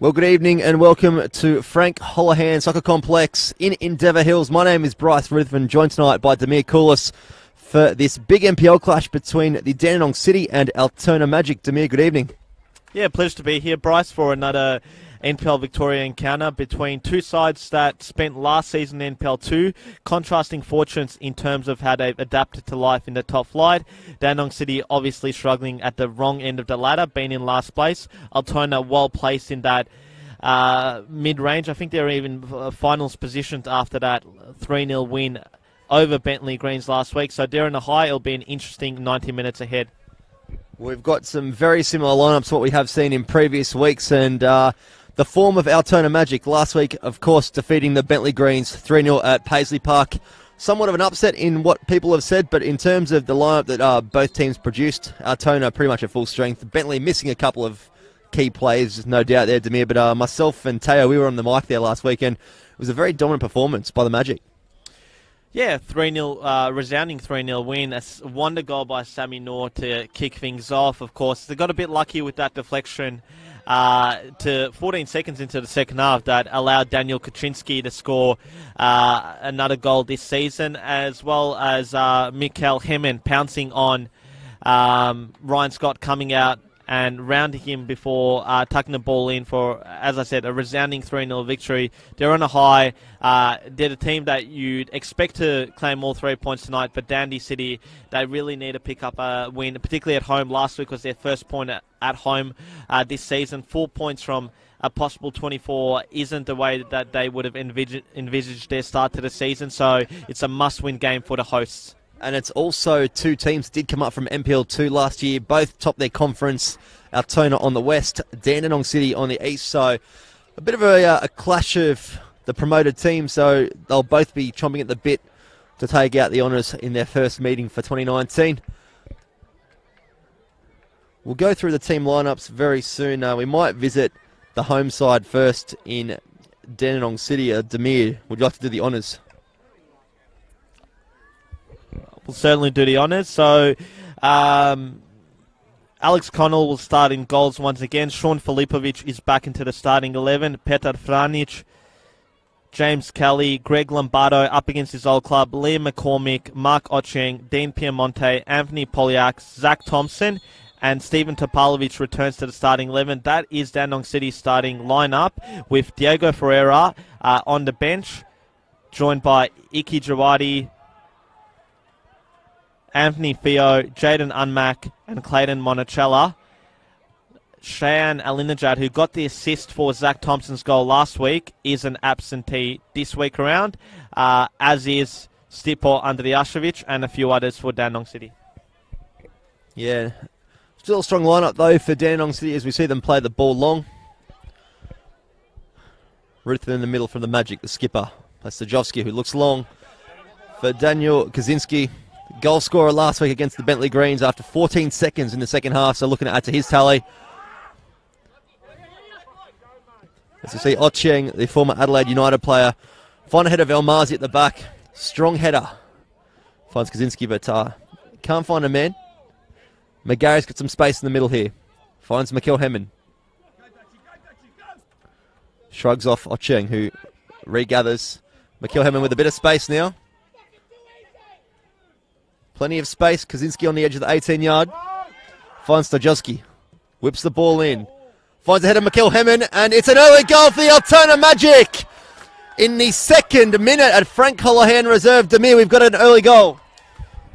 Well, good evening and welcome to Frank Holohan Soccer Complex in Endeavour Hills. My name is Bryce Ruthven, joined tonight by Demir Koulis for this big NPL clash between the Dandenong City and Altona Magic. Demir, good evening. Yeah, pleasure to be here, Bryce, for another NPL Victoria encounter between two sides that spent last season in NPL 2, contrasting fortunes in terms of how they've adapted to life in the top flight. Dandenong City obviously struggling at the wrong end of the ladder, being in last place. Altona well placed in that mid-range. I think they're even finals positioned after that 3-0 win over Bentley Greens last week. So they're in the high. It'll be an interesting 90 minutes ahead. We've got some very similar lineups to what we have seen in previous weeks, and the form of Altona Magic last week, of course, defeating the Bentley Greens 3-0 at Paisley Park. Somewhat of an upset in what people have said, but in terms of the lineup that both teams produced, Altona pretty much at full strength. Bentley missing a couple of key players, no doubt there, Demir, but myself and Teo, we were on the mic there last weekend. It was a very dominant performance by the Magic. Yeah, 3-0, resounding 3-0 win. A wonder goal by Sammy Noor to kick things off, of course. They got a bit lucky with that deflection to 14 seconds into the second half that allowed Daniel Kaczynski to score another goal this season, as well as Mikkel Hemmen pouncing on Ryan Scott coming out and rounding him before tucking the ball in for, as I said, a resounding 3-0 victory. They're on a high. They're the team that you'd expect to claim all 3 points tonight, but Dandy City, they really need to pick up a win, particularly at home. Last week was their first point at home this season. 4 points from a possible 24 isn't the way that they would have envisaged their start to the season, so it's a must-win game for the hosts. And it's also two teams that did come up from NPL 2 last year, both topped their conference. Altona on the west, Dandenong City on the east. So a bit of a clash of the promoted teams. So they'll both be chomping at the bit to take out the honours in their first meeting for 2019. We'll go through the team lineups very soon. We might visit the home side first in Dandenong City. Demir, would you like to do the honours? Will certainly do the honours. So, Alex Connell will start in goals once again. Sean Filipovic is back into the starting 11. Petar Franic, James Kelly, Greg Lombardo up against his old club. Liam McCormick, Mark Ocheng, Dean Piemonte, Anthony Poliak, Zach Thompson, and Stephen Topalovic returns to the starting 11. That is Dandenong City's starting lineup with Diego Ferreira on the bench, joined by Iki Jawadi, Anthony Fio, Jaden Unmack, and Clayton Monticello. Cheyenne Alinajad, who got the assist for Zach Thompson's goal last week, is an absentee this week around, as is Stipo Andrijašević and a few others for Dandenong City. Yeah, still a strong lineup though for Dandenong City as we see them play the ball long. Ruthven in the middle from the Magic, the skipper. Stajovski, who looks long for Daniel Kaczynski. Goal scorer last week against the Bentley Greens after 14 seconds in the second half, so looking to add to his tally. As you see, Ocheng, the former Adelaide United player, find a header of Elmazi at the back. Strong header. Finds Kaczynski, but can't find a man. McGarry's got some space in the middle here. Finds Mikkel Hemmen. Shrugs off Ocheng, who regathers. Mikkel Hemmen with a bit of space now. Plenty of space. Kaczynski on the edge of the 18-yard. Finds Stajowski. Whips the ball in. Finds a header of Mikkel Hemmen. And it's an early goal for the Altona Magic. In the second minute at Frank Holohan Reserve. Demir, we've got an early goal.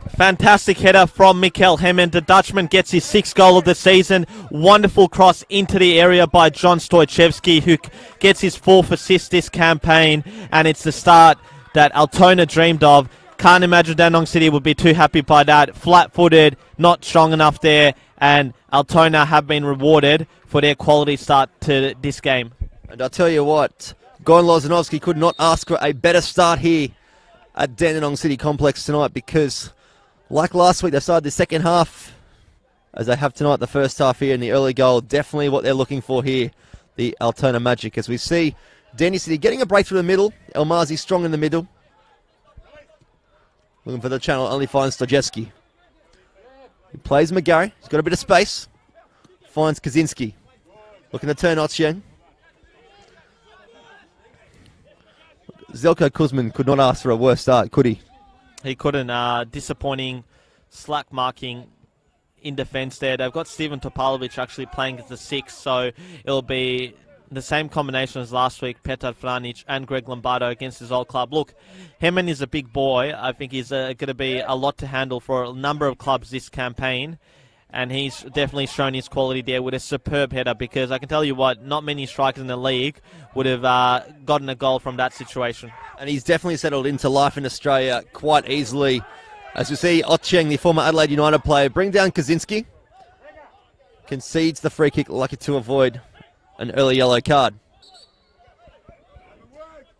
Fantastic header from Mikkel Hemmen. The Dutchman gets his 6th goal of the season. Wonderful cross into the area by John Stojcevski, who gets his 4th assist this campaign. And it's the start that Altona dreamed of. Can't imagine Dandenong City would be too happy by that. Flat-footed, not strong enough there, and Altona have been rewarded for their quality start to this game. And I'll tell you what, Goran Lozanovski could not ask for a better start here at Dandenong City Complex tonight because, like last week, they started the second half, as they have tonight, the first half here in the early goal. Definitely what they're looking for here, the Altona Magic, as we see Dandenong City getting a break through the middle. Elmazi strong in the middle. Looking for the channel, only finds Stojcevski. He plays McGarry. He's got a bit of space. Finds Kaczynski. Looking to turn Ocheng. Zelko Kuzman could not ask for a worse start, could he? He couldn't. Disappointing slack marking in defence there. They've got Steven Topalovic actually playing as the 6, so it'll be the same combination as last week, Petar Franic and Greg Lombardo against his old club. Look, Hemman is a big boy. I think he's going to be a lot to handle for a number of clubs this campaign, and he's definitely shown his quality there with a superb header, because I can tell you what, not many strikers in the league would have gotten a goal from that situation. And he's definitely settled into life in Australia quite easily. As we see, Otcheng, the former Adelaide United player, bring down Kaczynski. Concedes the free kick, lucky to avoid an early yellow card.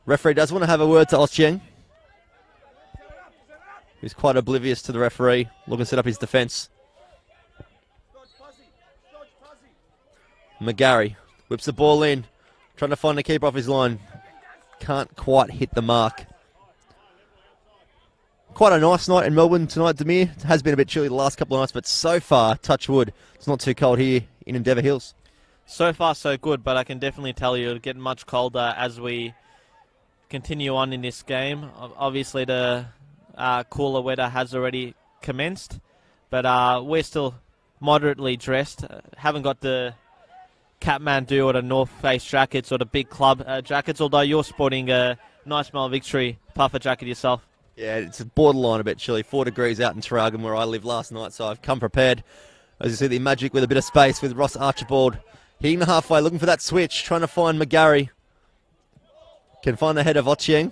Referee does want to have a word to Otcheng, who's quite oblivious to the referee, looking to set up his defence. McGarry whips the ball in, trying to find the keeper off his line. Can't quite hit the mark. Quite a nice night in Melbourne tonight, Demir. It has been a bit chilly the last couple of nights, but so far, touch wood, it's not too cold here in Endeavour Hills. So far, so good, but I can definitely tell you it'll get much colder as we continue on in this game. Obviously, the cooler weather has already commenced, but we're still moderately dressed. Haven't got the Kathmandu or the North Face jackets or the big club jackets, although you're sporting a nice Mile Victory puffer jacket yourself. Yeah, it's borderline a bit chilly. 4 degrees out in Tarragum where I live last night, so I've come prepared. As you see, the Magic with a bit of space with Ross Archibald hitting the halfway, looking for that switch, trying to find McGarry. Can find the head of Otcheng.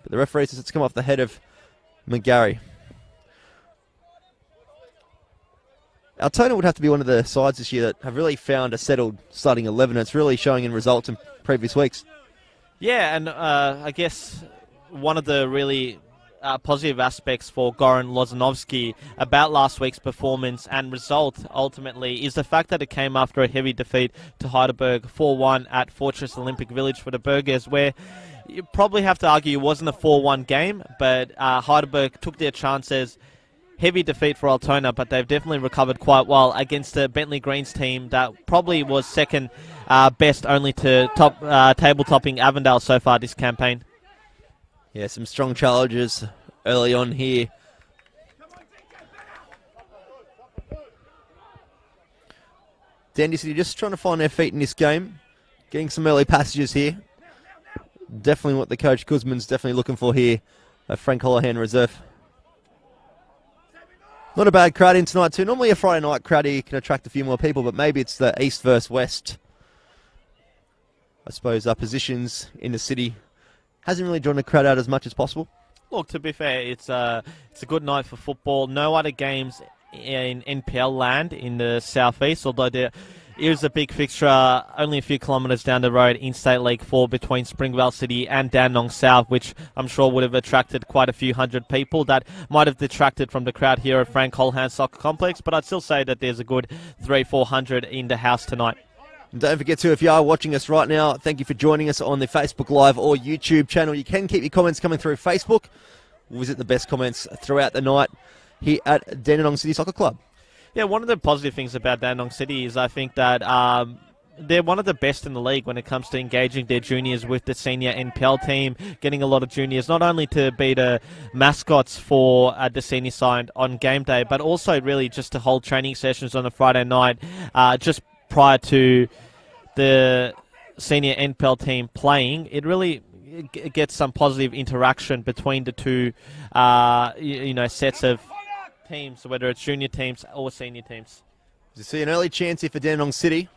But the referee says it's come off the head of McGarry. Altona would have to be one of the sides this year that have really found a settled starting 11. It's really showing in results in previous weeks. Yeah, and I guess one of the really positive aspects for Goran Lozanovsky about last week's performance and result ultimately is the fact that it came after a heavy defeat to Heidelberg 4-1 at Fortress Olympic Village for the Burgers, where you probably have to argue it wasn't a 4-1 game, but Heidelberg took their chances. Heavy defeat for Altona, but they've definitely recovered quite well against the Bentley Greens team that probably was second best only to table-topping Avondale so far this campaign. Yeah, some strong challenges early on here. Dandy City just trying to find their feet in this game. Getting some early passages here. Definitely what the coach Kuzman's definitely looking for here. Frank Holohan reserve. Not a bad crowd in tonight too. Normally a Friday night crowd here can attract a few more people, but maybe it's the east versus west. I suppose our positions in the city hasn't really drawn the crowd out as much as possible. Look, to be fair, it's a good night for football. No other games in NPL land in the southeast, although there is a big fixture only a few kilometres down the road in State League 4 between Springvale City and Dandenong South, which I'm sure would have attracted quite a few hundred people. That might have detracted from the crowd here at Frank Holohan Soccer Complex, but I'd still say that there's a good 300-400 in the house tonight. And don't forget to, if you are watching us right now, thank you for joining us on the Facebook Live or YouTube channel. You can keep your comments coming through Facebook. We'll visit the best comments throughout the night here at Dandenong City Soccer Club. Yeah, one of the positive things about Dandenong City is I think that they're one of the best in the league when it comes to engaging their juniors with the senior NPL team, getting a lot of juniors not only to be the mascots for the senior side on game day, but also really just to hold training sessions on a Friday night just prior to the senior NPL team playing. It really gets some positive interaction between the two sets of teams, whether it's junior teams or senior teams. As you see, an early chance here for Dandenong City.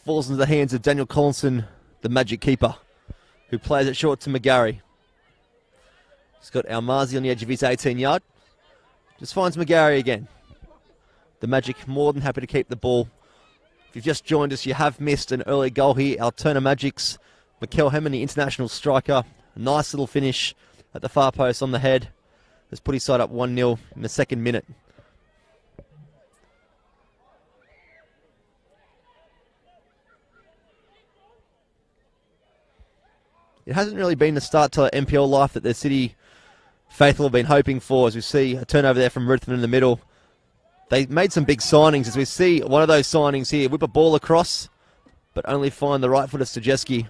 Falls into the hands of Daniel Collinson, the Magic keeper, who plays it short to McGarry. He's got Almazi on the edge of his 18-yard. Just finds McGarry again. The Magic more than happy to keep the ball. If you've just joined us, you have missed an early goal here. Altona Magic's Mikel Hemman, the international striker. A nice little finish at the far post on the head. Has put his side up 1-0 in the second minute. It hasn't really been the start to NPL life that the City faithful have been hoping for, as we see a turnover there from Ruthven in the middle. They made some big signings, as we see one of those signings here. Whip a ball across, but only find the right foot of Stajeski.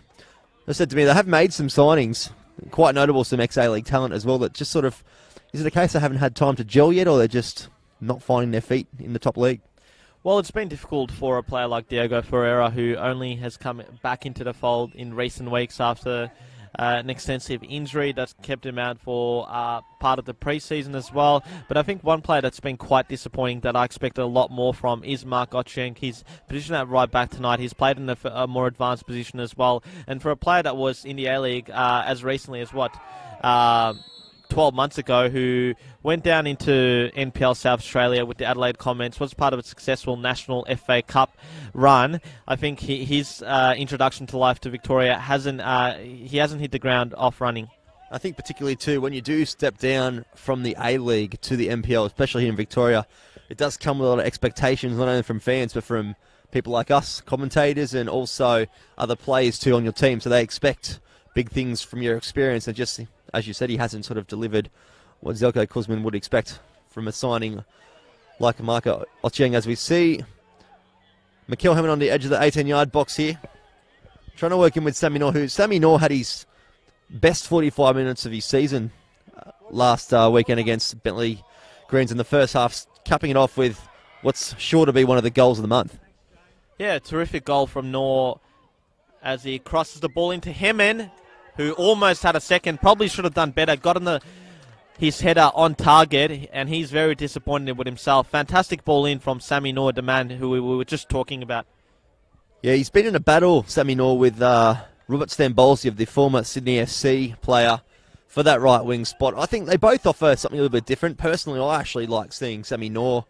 They said to me they have made some signings, quite notable, some ex-A-League talent as well, that just sort of, is it a case they haven't had time to gel yet, or they're just not finding their feet in the top league? Well, it's been difficult for a player like Diego Ferreira, who only has come back into the fold in recent weeks after an extensive injury that's kept him out for part of the preseason as well. But I think one player that's been quite disappointing that I expected a lot more from is Mark Gottschalk. His position at right back tonight, he's played in a more advanced position as well. And for a player that was in the A-League as recently as 12 months ago, who went down into NPL South Australia with the Adelaide Comets, was part of a successful national FA Cup run. I think his introduction to life to Victoria hasn't hit the ground off running. I think particularly too, when you do step down from the A-League to the NPL, especially here in Victoria, it does come with a lot of expectations, not only from fans, but from people like us, commentators, and also other players too on your team. So they expect big things from your experience, and just, as you said, he hasn't sort of delivered what Zeljko Kuzmin would expect from a signing like Marko Ochieng, as we see. Mikael Hammond on the edge of the 18-yard box here, trying to work in with Sammy Noor, who Sammy Noor had his best 45 minutes of his season last weekend against Bentley Greens in the first half, capping it off with what's sure to be one of the goals of the month. Yeah, terrific goal from Noor as he crosses the ball into Hammond, who almost had a second, probably should have done better, got his header on target, and he's very disappointed with himself. Fantastic ball in from Sammy Noor, the man who we were just talking about. Yeah, he's been in a battle, Sammy Noor, with Robert Stambolsi, the former Sydney FC player, for that right wing spot. I think they both offer something a little bit different. Personally, I actually like seeing Sammy Noor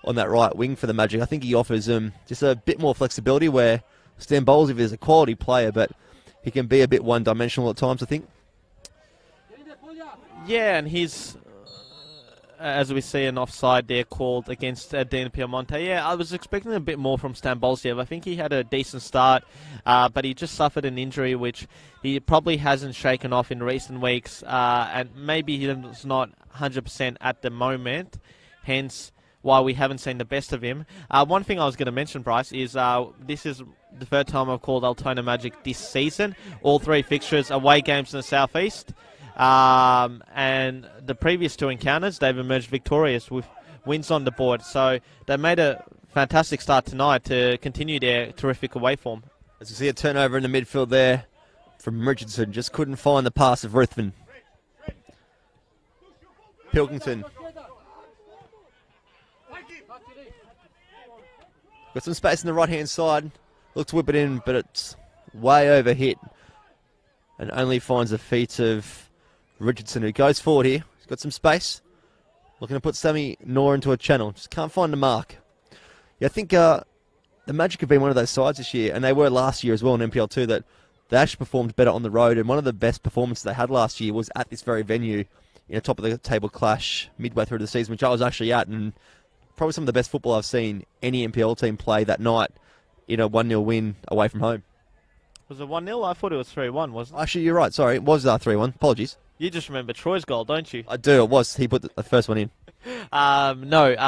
on that right wing for the Magic. I think he offers just a bit more flexibility, where Stambolsi is a quality player, but he can be a bit one-dimensional at times, I think. Yeah, and he's, as we see, an offside there called against Dina Piemonte. Yeah, I was expecting a bit more from Stambolsiev. I think he had a decent start, but he just suffered an injury which he probably hasn't shaken off in recent weeks, and maybe he's not 100% at the moment, hence why we haven't seen the best of him. One thing I was going to mention, Bryce, is this is the third time I've called Altona Magic this season. All three fixtures, away games in the southeast. And the previous two encounters, they've emerged victorious with wins on the board. So they made a fantastic start tonight to continue their terrific away form. As you see a turnover in the midfield there from Richardson, just couldn't find the pass of Ruthven. Pilkington. Got some space on the right-hand side. Looks to whip it in, but it's way over hit. And only finds the feet of Richardson, who goes forward here. He's got some space. Looking to put Sammy Noor into a channel. Just can't find the mark. Yeah, I think the Magic have been one of those sides this year, and they were last year as well in NPL2, that they actually performed better on the road. And one of the best performances they had last year was at this very venue in a top-of-the-table clash midway through the season, which I was actually at, and probably some of the best football I've seen any NPL team play that night in a 1-0 win away from home. Was it 1-0? I thought it was 3-1, wasn't it? Actually, you're right. Sorry, it was 3-1. Apologies. You just remember Troy's goal, don't you? I do. It was. He put the first one in. No, and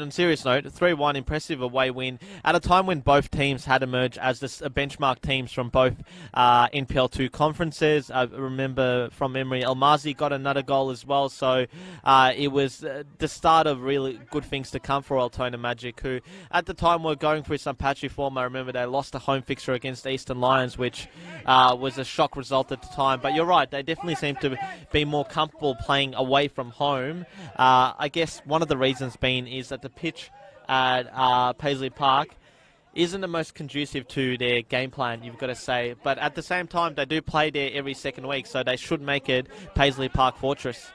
on a serious note, 3-1, impressive away win at a time when both teams had emerged as benchmark teams from both NPL2 conferences. I remember from memory, El Mazi got another goal as well, so it was the start of really good things to come for Altona Magic, who at the time were going through some patchy form. I remember they lost a home fixture against Eastern Lions, which was a shock result at the time, but you're right, they definitely seem to be more comfortable playing away from home. I guess one of the reasons is that the pitch at Paisley Park isn't the most conducive to their game plan, you've got to say. But at the same time, they do play there every second week, so they should make it Paisley Park Fortress.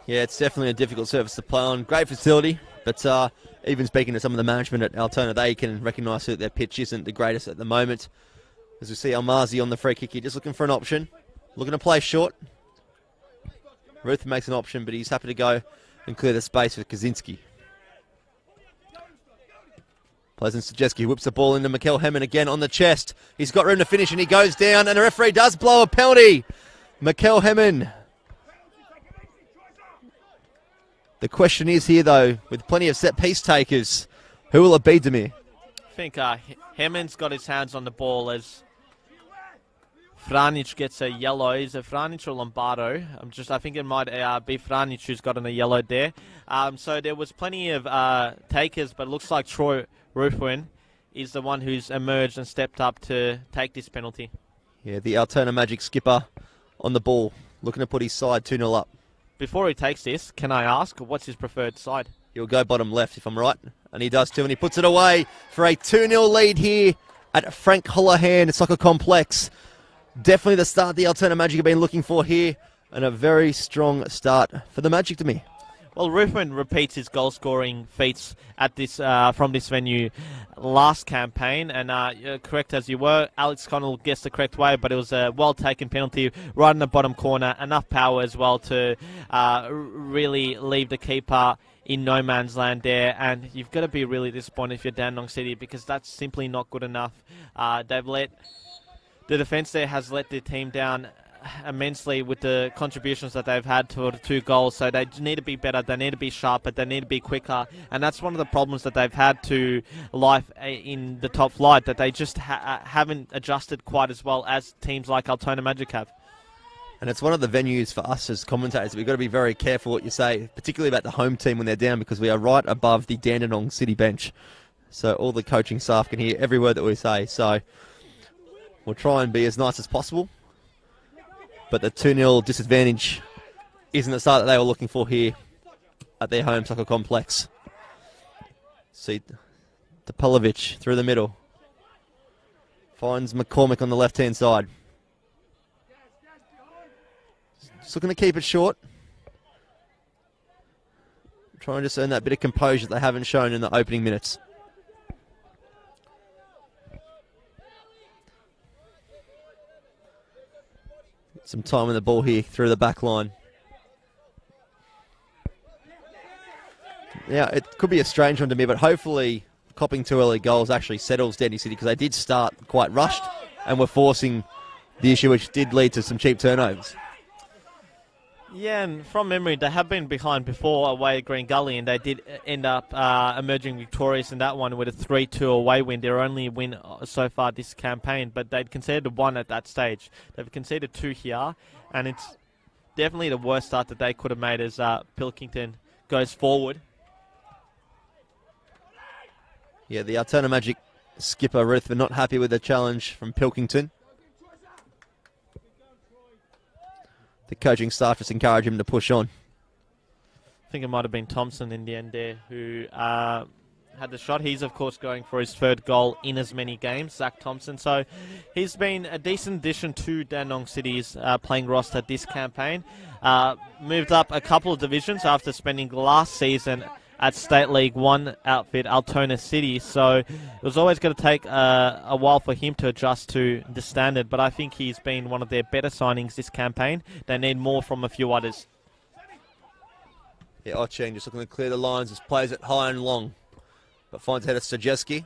Yeah, it's definitely a difficult surface to play on. Great facility, but even speaking to some of the management at Altona, they can recognise that their pitch isn't the greatest at the moment. As we see Almazi on the free kick here, just looking for an option. Looking to play short. Ruth makes an option, but he's happy to go and clear the space with Kaczynski. Pleasant Stajeski whips the ball into Mikael Hammond again on the chest. He's got room to finish and he goes down, and the referee does blow a penalty. Mikael Hammond. The question is here, though, with plenty of set-piece takers, who will it be, Demir? I think Hammond's got his hands on the ball as Franic gets a yellow. Is it Franic or Lombardo? I think it might be Franic who's gotten a yellow there. So there was plenty of takers, but it looks like Troy Ruthven is the one who's emerged and stepped up to take this penalty. Yeah, the Altona Magic skipper on the ball, looking to put his side 2-0 up. Before he takes this, can I ask, what's his preferred side? He'll go bottom left, if I'm right. And he does too, and he puts it away for a 2-0 lead here at Frank Holohan Soccer Complex. Definitely the start the Altona Magic have been looking for here, and a very strong start for the Magic to me. Well, Ruthven repeats his goal-scoring feats at this from this venue last campaign, and correct as you were, Alex Connell guessed the correct way, but it was a well-taken penalty right in the bottom corner. Enough power as well to really leave the keeper in no man's land there, and you've got to be really disappointed if you're Dandenong City, because that's simply not good enough. The defence there has let the team down immensely with the contributions that they've had to the 2 goals, so they need to be better, they need to be sharper, they need to be quicker, and that's one of the problems that they've had to life in the top flight, that they just haven't adjusted quite as well as teams like Altona Magic have. And it's one of the venues for us as commentators. We've got to be very careful what you say, particularly about the home team when they're down, because we are right above the Dandenong City bench. So all the coaching staff can hear every word that we say. So we'll try and be as nice as possible. But the 2-0 disadvantage isn't the start that they were looking for here at their home soccer complex. See Topalovic through the middle. Finds McCormick on the left-hand side. Just looking to keep it short. Trying to just earn that bit of composure that they haven't shown in the opening minutes. Some time on the ball here through the back line. Yeah, it could be a strange one to me, but hopefully copping 2 early goals actually settles Dandenong City, because they did start quite rushed and were forcing the issue, which did lead to some cheap turnovers. Yeah, and from memory, they have been behind before away at Green Gully, and they did end up emerging victorious in that one with a 3-2 away win. Their only win so far this campaign, but they'd conceded 1 at that stage. They've conceded 2 here, and it's definitely the worst start that they could have made as Pilkington goes forward. Yeah, the Altona Magic skipper, Ruthven, not happy with the challenge from Pilkington. The coaching staff just encourage him to push on. I think it might have been Thompson in the end there who had the shot. He's, of course, going for his 3rd goal in as many games, Zach Thompson. So he's been a decent addition to Dandenong City's playing roster this campaign. Moved up a couple of divisions after spending last season at State League 1 outfit, Altona City. So it was always going to take a while for him to adjust to the standard, but I think he's been one of their better signings this campaign. They need more from a few others. Yeah, Ocheng just looking to clear the lines, just plays it high and long, but finds header Stajeski.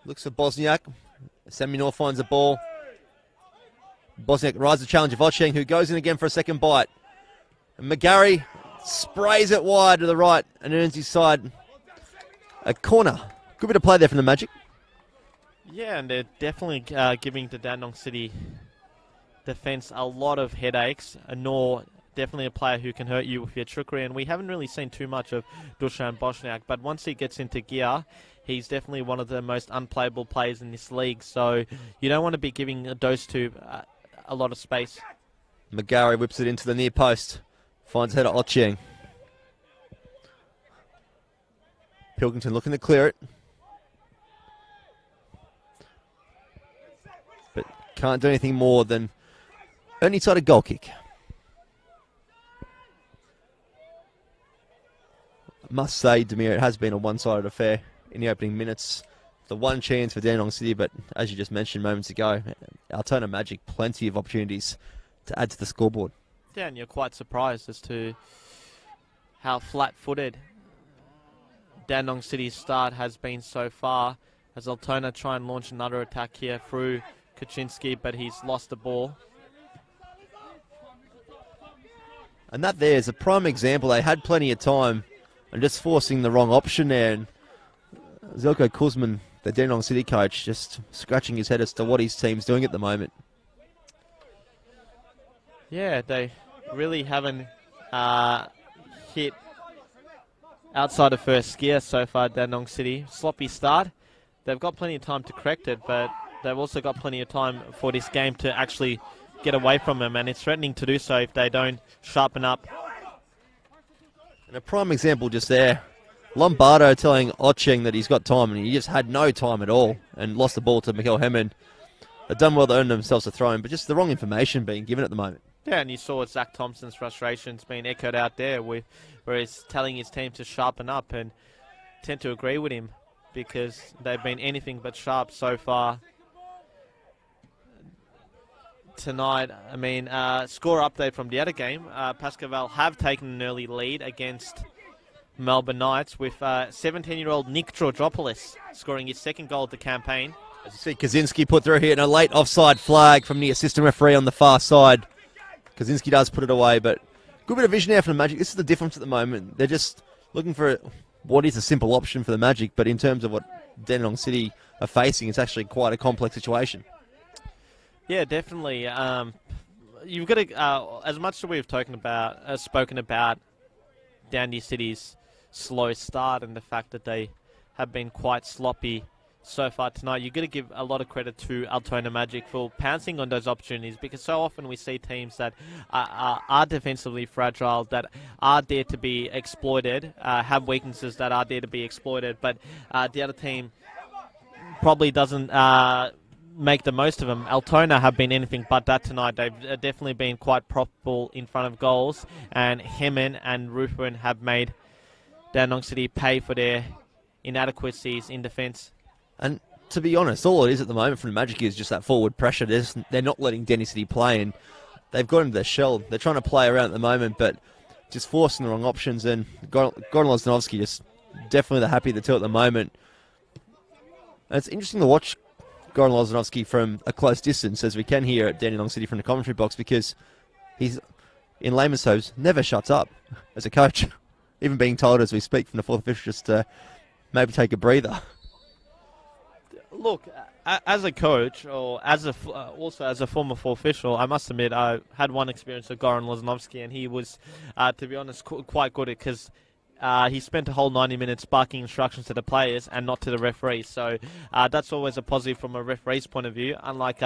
Looks for Bosniak. Saminor finds the ball. Bosniak rides the challenge of Ocheng, who goes in again for a second bite. And McGarry sprays it wide to the right and earns his side a corner. Good bit of play there from the Magic. Yeah, and they're definitely giving the Dandenong City defence a lot of headaches. Nor definitely a player who can hurt you with your trickery, and we haven't really seen too much of Dusan Bosniak, but once he gets into gear, he's definitely one of the most unplayable players in this league, so you don't want to be giving those two a lot of space. McGarry whips it into the near post. Finds header Ocheng. Pilkington looking to clear it. But can't do anything more than only side a goal kick. I must say, Demir, it has been a one-sided affair in the opening minutes. The one chance for Dandenong City, but as you just mentioned moments ago, Altona Magic, plenty of opportunities to add to the scoreboard. Yeah, and you're quite surprised as to how flat-footed Dandenong City's start has been so far, as Altona try and launch another attack here through Kaczynski, but he's lost the ball. And that there is a prime example. They had plenty of time and just forcing the wrong option there. And Zelko Kuzman, the Dandenong City coach, just scratching his head as to what his team's doing at the moment. Yeah, they really haven't hit outside of first gear so far, Dandenong City. Sloppy start. They've got plenty of time to correct it, but they've also got plenty of time for this game to actually get away from them, and it's threatening to do so if they don't sharpen up. And a prime example just there. Lombardo telling Ocheng that he's got time, and he just had no time at all and lost the ball to Mikael Hemmond. They've done well to earn themselves a throw-in, but just the wrong information being given at the moment. Yeah, and you saw Zach Thompson's frustrations being echoed out there, where he's telling his team to sharpen up, and tend to agree with him because they've been anything but sharp so far tonight. I mean, score update from the other game. Pascaval have taken an early lead against Melbourne Knights with 17-year-old Nick Georgopoulos scoring his second goal of the campaign. As you see, Kaczynski put through here and a late offside flag from the assistant referee on the far side. Kaczynski does put it away, but good bit of vision there from the Magic. This is the difference at the moment. They're just looking for what is a simple option for the Magic, but in terms of what Dandenong City are facing, it's actually quite a complex situation. Yeah, definitely. You've got to, as much as we've spoken about Dandy City's slow start and the fact that they have been quite sloppy so far tonight, you've got to give a lot of credit to Altona Magic for pouncing on those opportunities, because so often we see teams that are defensively fragile, that are there to be exploited, have weaknesses that are there to be exploited, but the other team probably doesn't make the most of them. Altona have been anything but that tonight. They've definitely been quite profitable in front of goals, and Hemmond and Ruthven have made Dandenong City pay for their inadequacies in defence. And to be honest, all it is at the moment from the Magic is just that forward pressure. They're not letting Denny City play, and they've got into their shell. They're trying to play around at the moment, but just forcing the wrong options. And Gordon Loznovsky just definitely the happy of the two at the moment. And it's interesting to watch Gordon Loznovsky from a close distance, as we can hear at Dandenong City from the commentary box, because he's, in layman's terms, never shuts up as a coach. Even being told as we speak from the fourth official just to maybe take a breather. Look, as a coach, or also as a former fourth official, I must admit I had one experience with Goran Loznovsky, and he was, to be honest, quite good at, because he spent a whole 90 minutes barking instructions to the players and not to the referees. So that's always a positive from a referee's point of view, unlike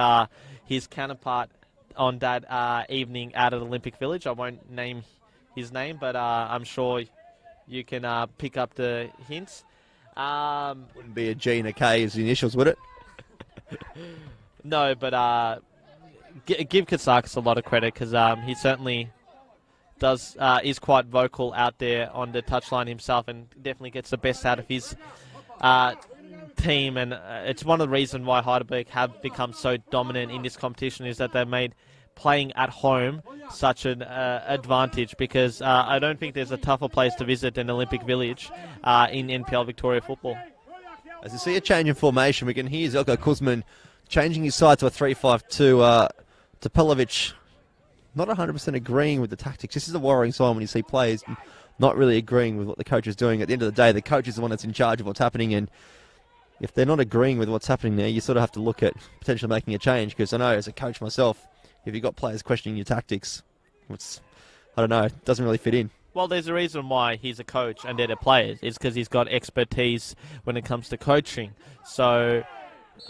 his counterpart on that evening out at Olympic Village. I won't name his name, but I'm sure you can pick up the hints. Wouldn't be a G and a K as the initials, would it? No, but give Katsakis a lot of credit, because he certainly is quite vocal out there on the touchline himself, and definitely gets the best out of his team. And it's one of the reasons why Heidelberg have become so dominant in this competition, is that they've made playing at home such an advantage, because I don't think there's a tougher place to visit than Olympic Village in NPL Victoria football. As you see a change in formation, we can hear Zelko Kuzman changing his side to a 3-5-2. Topalovic not 100% agreeing with the tactics. This is a worrying sign when you see players not really agreeing with what the coach is doing. At the end of the day, the coach is the one that's in charge of what's happening, and if they're not agreeing with what's happening there, you sort of have to look at potentially making a change, because I know as a coach myself, if you've got players questioning your tactics, I don't know, it doesn't really fit in. Well, there's a reason why he's a coach and they're the players. It's because he's got expertise when it comes to coaching. So,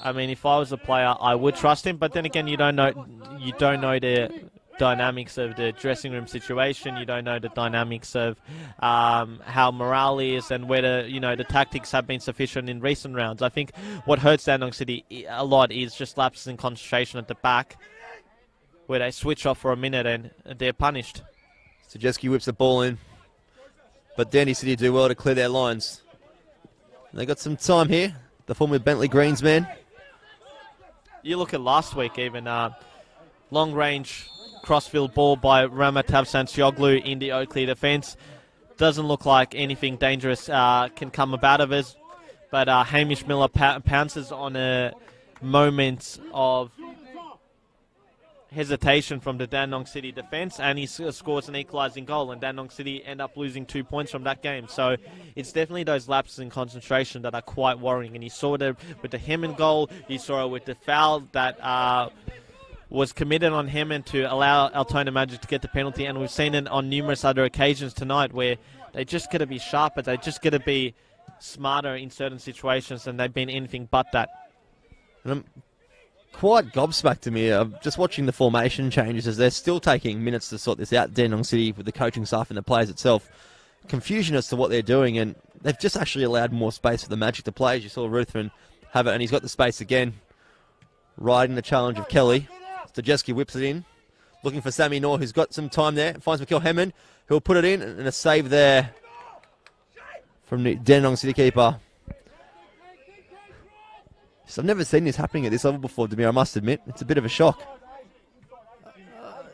I mean, if I was a player, I would trust him. But then again, you don't know the dynamics of the dressing room situation. You don't know the dynamics of how morale is, and whether the tactics have been sufficient in recent rounds. I think what hurts Dandenong City a lot is just lapses in concentration at the back, where they switch off for a minute and they're punished. Sajeski whips the ball in, but Dandy City do well to clear their lines. They got some time here. The former Bentley Greens man. You look at last week even, long-range crossfield ball by Ramatav Santioglu in the Oakley defence. Doesn't look like anything dangerous can come about of it, but Hamish Miller pounces on a moment of hesitation from the Dandenong City defence, and he scores an equalising goal, and Dandenong City end up losing 2 points from that game. So it's definitely those lapses in concentration that are quite worrying, and you saw it with the Hemmond goal, you saw it with the foul that was committed on him and to allow Altona Magic to get the penalty. And we've seen it on numerous other occasions tonight where they just got to be sharper. They just got to be smarter in certain situations, and they've been anything but that. And I'm quite gobsmacked to me. I'm just watching the formation changes as they're still taking minutes to sort this out, Dandenong City, with the coaching staff and the players itself. Confusion as to what they're doing, and they've just actually allowed more space for the Magic to play. As you saw Ruthven have it, and he's got the space again. Riding the challenge of Kelly. Stajeski whips it in, looking for Sammy Knorr, who's got some time there. Finds Mikkel Hemmond, who'll put it in, and a save there from the Dandenong City keeper. So I've never seen this happening at this level before, Demir, I must admit. It's a bit of a shock.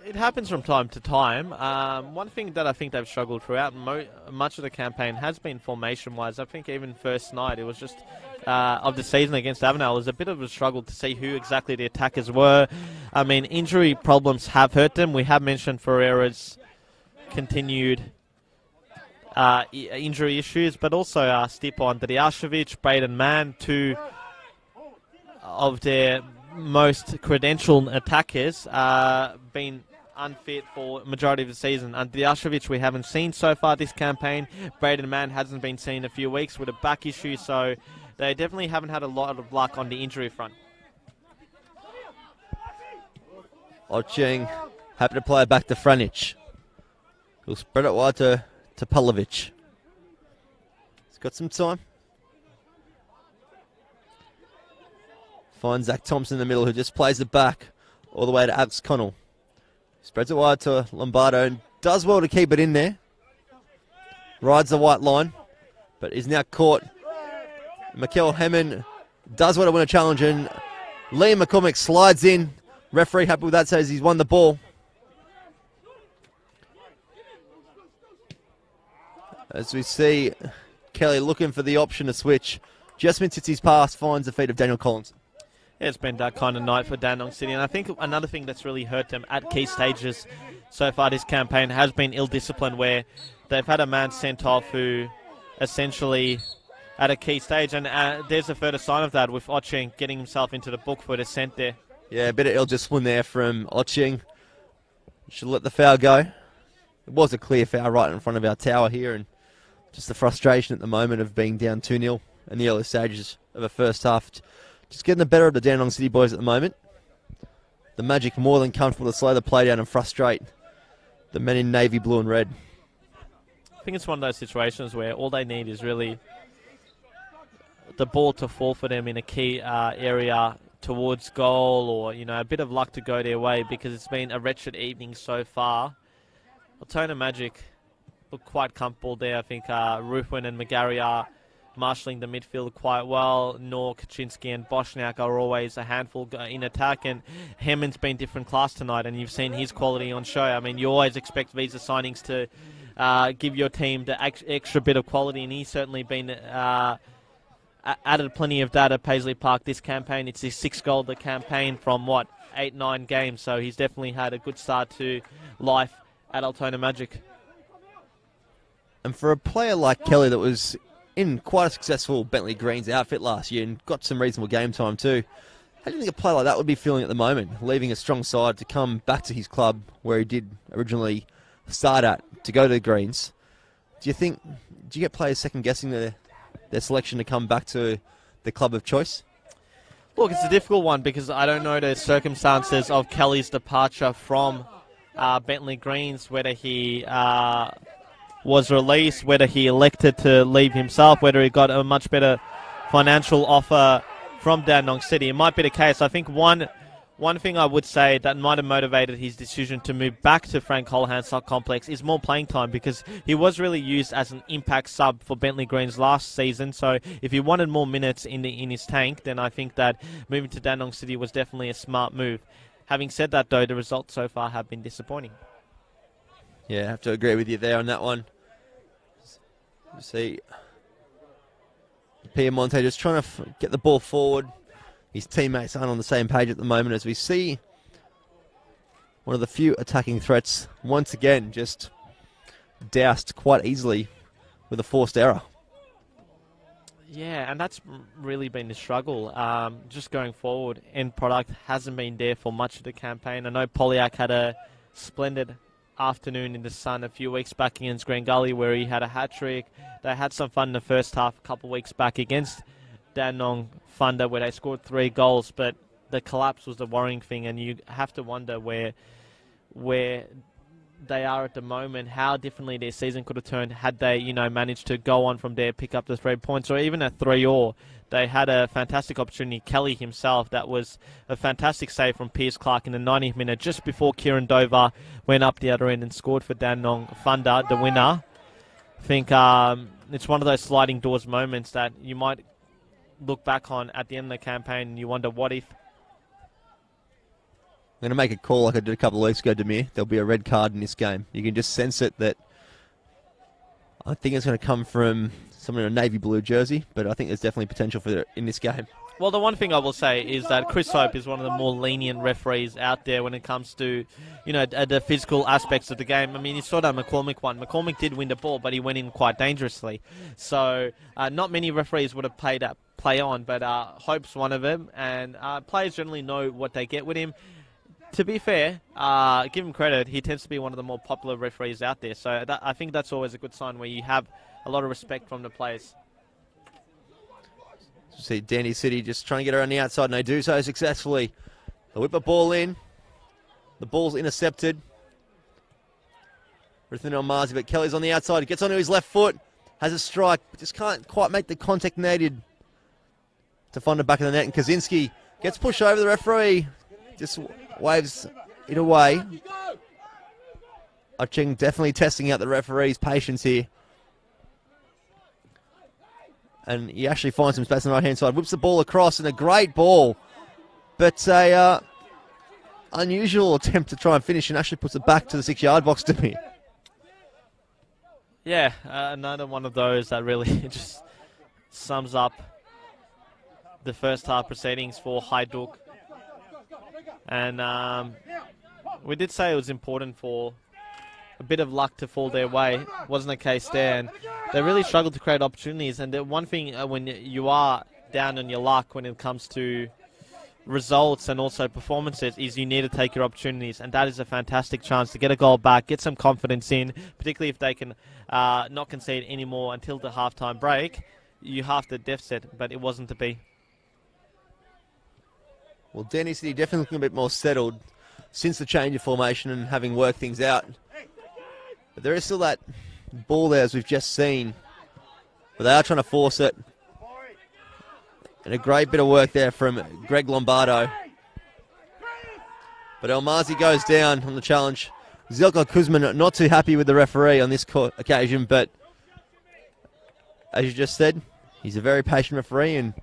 It happens from time to time. One thing that I think they've struggled throughout much of the campaign has been formation-wise. I think even first night, it was just of the season against Avondale, it was a bit of a struggle to see who exactly the attackers were. I mean, injury problems have hurt them. We have mentioned Ferreira's continued injury issues, but also Stipan Drjašević, Braden Mann, two of their most credentialed attackers, been unfit for majority of the season. And Drjašević we haven't seen so far this campaign. Braden Mann hasn't been seen in a few weeks with a back issue, so they definitely haven't had a lot of luck on the injury front. Ocheng happy to play it back to Franic. He'll spread it wide to Pavlovic. He's got some time. Finds Zach Thompson in the middle, who just plays it back all the way to Alex Connell. Spreads it wide to Lombardo and does well to keep it in there. Rides the white line, but is now caught. Mikkel Hemmond does well to win a challenge, and Liam McCormick slides in. Referee happy with that, says he's won the ball. As we see Kelly looking for the option to switch. Just misses his pass, finds the feet of Daniel Collins. Yeah, it's been that kind of night for Dandenong City, and I think another thing that's really hurt them at key stages so far this campaign has been ill discipline, where they've had a man sent off who essentially at a key stage, and there's a further sign of that with Ocheng getting himself into the book for dissent there. Yeah, a bit of ill discipline there from Ocheng. Should let the foul go. It was a clear foul right in front of our tower here, and just the frustration at the moment of being down 2-0 in the early stages of a first half. Just getting the better of the Dandenong City boys at the moment. The Magic more than comfortable to slow the play down and frustrate the men in navy blue and red. I think it's one of those situations where all they need is really the ball to fall for them in a key area towards goal, or a bit of luck to go their way, because it's been a wretched evening so far. Altona Magic look quite comfortable there. I think Ruthven and McGarry are marshalling the midfield quite well. Nor, Kaczynski and Boschniak are always a handful in attack, and Hammond's been different class tonight, and you've seen his quality on show. I mean, you always expect visa signings to give your team the extra bit of quality, and he's certainly been added plenty of that at Paisley Park this campaign. It's his 6th goal of the campaign from 8-9 games, so he's definitely had a good start to life at Altona Magic. And for a player like Kelly that was in quite a successful Bentley Greens outfit last year and got some reasonable game time too, how do you think a player like that would be feeling at the moment, leaving a strong side to come back to his club where he did originally start at, to go to the Greens? Do you get players second guessing their selection to come back to the club of choice? Look, it's a difficult one because I don't know the circumstances of Kelly's departure from Bentley Greens, whether he was released, whether he elected to leave himself, whether he got a much better financial offer from Dandenong City. It might be the case. I think one thing I would say that might have motivated his decision to move back to Frank Holohan's complex is more playing time, because he was really used as an impact sub for Bentley Greens last season. So if he wanted more minutes in his tank, then I think that moving to Dandenong City was definitely a smart move. Having said that, though, the results so far have been disappointing. Yeah, I have to agree with you there on that one. You see Piemonte just trying to get the ball forward. His teammates aren't on the same page at the moment, as we see one of the few attacking threats once again just doused quite easily with a forced error. Yeah, and that's really been the struggle. Just going forward, end product hasn't been there for much of the campaign. I know Polyak had a splendid afternoon in the sun a few weeks back against Green Gully where he had a hat-trick. They had some fun in the first half a couple of weeks back against Dandenong Thunder where they scored 3 goals, but the collapse was the worrying thing, and you have to wonder where they are at the moment, how differently their season could have turned had they, managed to go on from there, pick up the 3 points, or even a 3-all. They had a fantastic opportunity. Kelly himself, that was a fantastic save from Piers Clark in the 90th minute, just before Kieran Dover went up the other end and scored for Dandenong Thunder, the winner. I think it's one of those sliding doors moments that you might look back on at the end of the campaign and you wonder, what if? I'm going to make a call like I did a couple of weeks ago, Demir. There'll be a red card in this game. You can just sense it that I think it's going to come from someone in a navy blue jersey, but I think there's definitely potential for it in this game. Well, the one thing I will say is that Chris Hope is one of the more lenient referees out there when it comes to, the physical aspects of the game. I mean, you saw that McCormick one. McCormick did win the ball, but he went in quite dangerously. So not many referees would have played that play on, but Hope's one of them, and players generally know what they get with him. To be fair, give him credit, he tends to be one of the more popular referees out there. So I think that's always a good sign where you have a lot of respect from the players. See Dandy City just trying to get around the outside, and they do so successfully. They whip a ball in. The ball's intercepted. Everything on Marzi, but Kelly's on the outside. He gets onto his left foot, has a strike, but just can't quite make the contact needed to find the back of the net. And Kaczynski gets pushed over. The referee just waves it away. Oching definitely testing out the referee's patience here. And he actually finds some space on the right-hand side. Whips the ball across, and a great ball. But a unusual attempt to try and finish, and actually puts it back to the 6-yard box to me. Yeah, another one of those that really just sums up the first half proceedings for Hajduk. And we did say it was important for a bit of luck to fall their way. Wasn't the case there, and they really struggled to create opportunities. And the one thing when you are down on your luck when it comes to results and also performances is you need to take your opportunities, and that is a fantastic chance to get a goal back, get some confidence in, particularly if they can not concede anymore until the halftime break. You have the deficit, but it wasn't to be. Well, Danny City definitely looking a bit more settled since the change of formation and having worked things out. But there is still that ball there, as we've just seen. But they are trying to force it. And a great bit of work there from Greg Lombardo. But Elmazi goes down on the challenge. Zelko Kuzman not too happy with the referee on this occasion, but as you just said, he's a very patient referee, and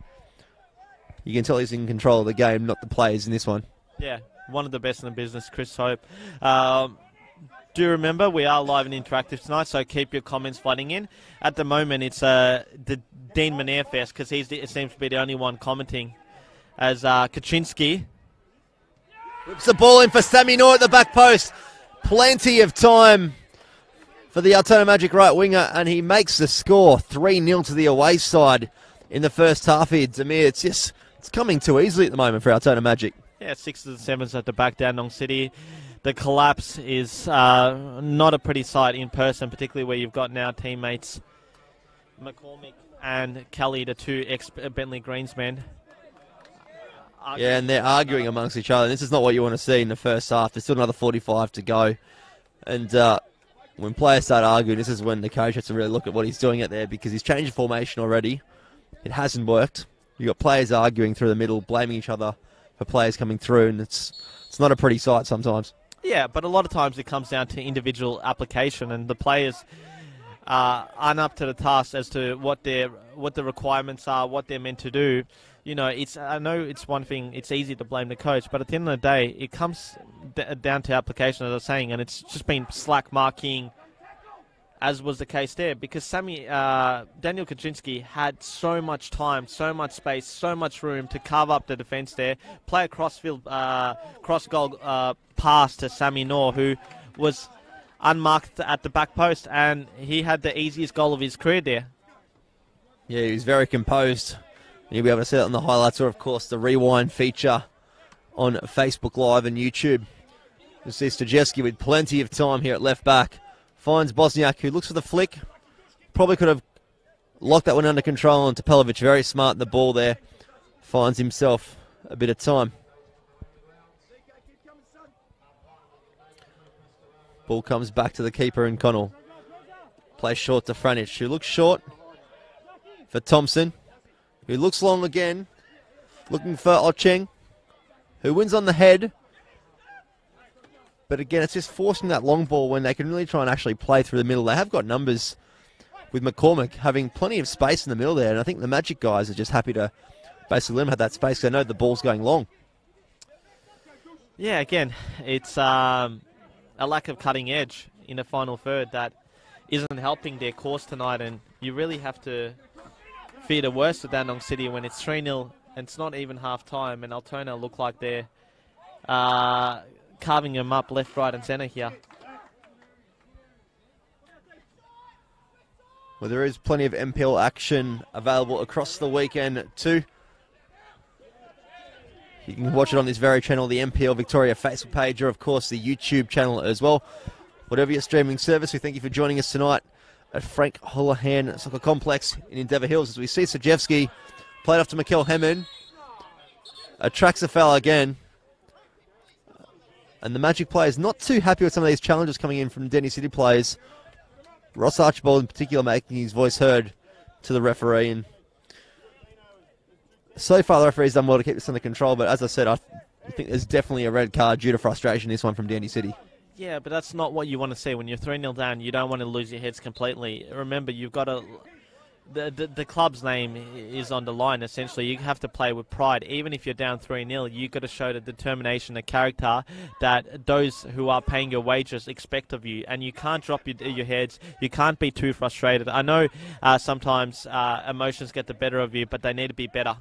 you can tell he's in control of the game, not the players in this one. Yeah, one of the best in the business, Chris Hope. Do remember, we are live and interactive tonight, so keep your comments flooding in. At the moment, it's the Dean Manair Fest, because it seems to be the only one commenting, as Kaczynski whips the ball in for Sammy Noor at the back post. Plenty of time for the Altona Magic right winger, and he makes the score 3-0 to the away side in the first half here. Demir, it's coming too easily at the moment for Altona Magic. Yeah, 6s and 7s at the back, Dandenong City. The collapse is not a pretty sight in person, particularly where you've got now teammates McCormick and Kelly, the two ex-Bentley Greensmen. Yeah, and they're arguing amongst each other. This is not what you want to see in the first half. There's still another 45 to go. And when players start arguing, this is when the coach has to really look at what he's doing out there, because he's changed formation already. It hasn't worked. You've got players arguing through the middle, blaming each other for players coming through, and it's not a pretty sight sometimes. Yeah, but a lot of times it comes down to individual application, and the players aren't up to the task as to what the requirements are, what they're meant to do. I know it's one thing, it's easy to blame the coach, but at the end of the day, it comes down to application, as I was saying, and it's just been slack marking, as was the case there, because Daniel Kaczynski had so much time, so much space, so much room to carve up the defence there, play a cross-goal pass to Sammy Noor, who was unmarked at the back post, and he had the easiest goal of his career there. Yeah, he was very composed. You'll be able to see that on the highlights or, of course, the rewind feature on Facebook Live and YouTube. You see Stajewski with plenty of time here at left back. Finds Bosniak, who looks for the flick. Probably could have locked that one under control, and Topalovic, very smart in the ball there. Finds himself a bit of time. Ball comes back to the keeper in Connell. Plays short to Franich, who looks short for Thompson, who looks long again. Looking for Ocheng, who wins on the head. But again, it's just forcing that long ball when they can really try and actually play through the middle. They have got numbers with McCormick having plenty of space in the middle there. And I think the Magic guys are just happy to basically let them have that space because they know the ball's going long. Yeah, again, it's a lack of cutting edge in the final third that isn't helping their cause tonight. And you really have to fear the worst of Dandenong City when it's 3-0 and it's not even half-time. And Altona look like they're carving them up left, right and centre here. Well, there is plenty of NPL action available across the weekend too. You can watch it on this very channel, the NPL Victoria Facebook page, or of course the YouTube channel as well. Whatever your streaming service, we thank you for joining us tonight at Frank Holohan Soccer Complex in Endeavour Hills as we see Sajewski played off to Mikel Hemmen. Attracts a foul again. And the Magic players not too happy with some of these challenges coming in from Denny City players. Ross Archibald in particular making his voice heard to the referee. And so far the referee's done well to keep this under control, but as I said, I think there's definitely a red card due to frustration, this one from Dandy City. Yeah, but that's not what you want to see. When you're 3-0 down, you don't want to lose your heads completely. Remember, you've got to... The club's name is on the line, essentially. You have to play with pride. Even if you're down 3-0, you've got to show the determination, the character that those who are paying your wages expect of you. And you can't drop your heads. You can't be too frustrated. I know sometimes emotions get the better of you, but they need to be better.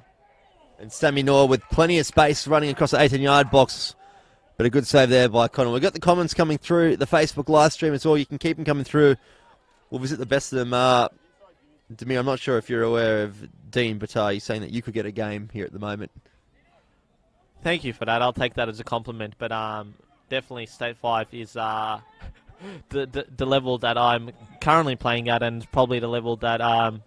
And Sammy Noor with plenty of space running across the 18-yard box. But a good save there by Connell. We've got the comments coming through the Facebook live stream as well. You can keep them coming through. We'll visit the best of them. Demir, I'm not sure if you're aware of Dean Batar. He's saying that you could get a game here at the moment. Thank you for that. I'll take that as a compliment. But definitely State 5 is the level that I'm currently playing at, and probably the level that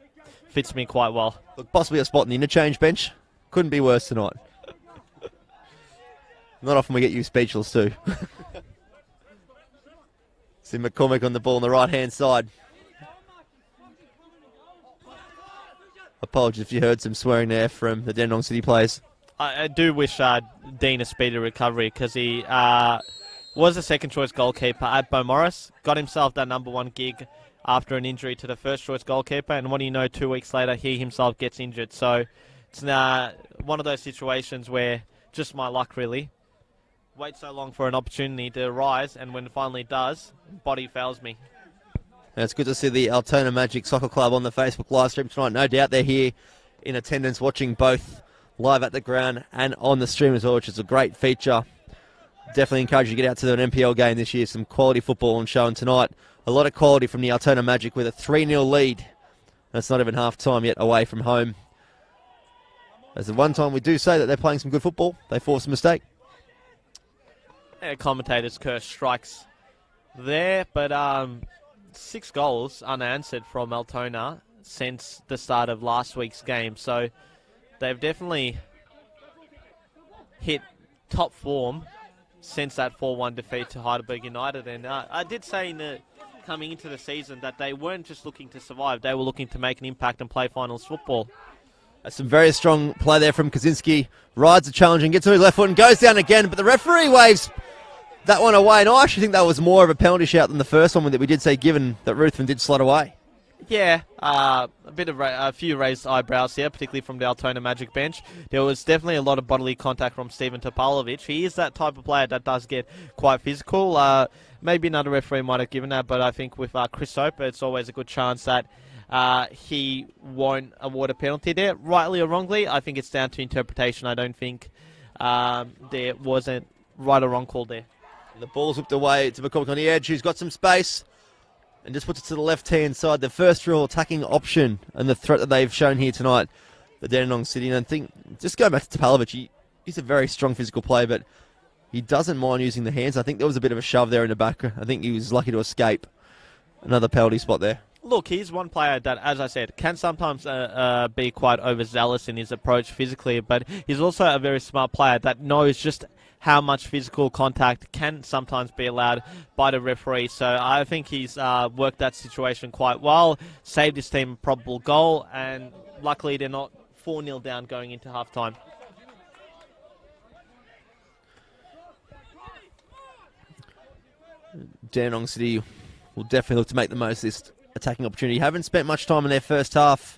fits me quite well. Look, possibly a spot in the interchange bench. Couldn't be worse tonight. Not often we get you speechless too. See McCormick on the ball on the right-hand side. Apologies if you heard some swearing there from the Dandenong City players. I do wish Dean a speedy recovery because he was a second-choice goalkeeper at Beaumaris, got himself that #1 gig after an injury to the first-choice goalkeeper, and what do you know, 2 weeks later, he himself gets injured. So it's one of those situations where just my luck, really. Wait so long for an opportunity to rise, and when it finally does, body fails me. And it's good to see the Altona Magic Soccer Club on the Facebook live stream tonight. No doubt they're here in attendance watching both live at the ground and on the stream as well, which is a great feature. Definitely encourage you to get out to an NPL game this year. Some quality football on show, and tonight a lot of quality from the Altona Magic with a 3-0 lead. That's not even half time yet away from home. As the one time we do say that they're playing some good football, they force a mistake. Yeah, commentator's curse strikes there, but 6 goals unanswered from Altona since the start of last week's game. So they've definitely hit top form since that 4-1 defeat to Heidelberg United. And I did say coming into the season that they weren't just looking to survive, they were looking to make an impact and play finals football. Some very strong play there from Kaczynski. Rides the challenge and gets to his left foot and goes down again, but the referee waves that one away, and I actually think that was more of a penalty shout than the first one that we did say, given that Ruthven did slot away. Yeah, a few raised eyebrows here, particularly from the Altona Magic bench. There was definitely a lot of bodily contact from Steven Topalovic. He is that type of player that does get quite physical. Maybe another referee might have given that, but I think with Chris Soper, it's always a good chance that he won't award a penalty there. Rightly or wrongly, I think it's down to interpretation. I don't think there wasn't right or wrong call there. The ball's whipped away to McCormick on the edge, who's got some space. and just puts it to the left-hand side. The first real attacking option and the threat that they've shown here tonight, the Dandenong City. And I think, just going back to Topalovic, he's a very strong physical player, but he doesn't mind using the hands. I think there was a bit of a shove there in the back. I think he was lucky to escape another penalty spot there. Look, he's one player that, as I said, can sometimes be quite overzealous in his approach physically, but he's also a very smart player that knows just how much physical contact can sometimes be allowed by the referee. So I think he's worked that situation quite well, saved his team a probable goal, and luckily they're not 4-0 down going into halftime. Dandenong City will definitely look to make the most of this attacking opportunity. Haven't spent much time in their first half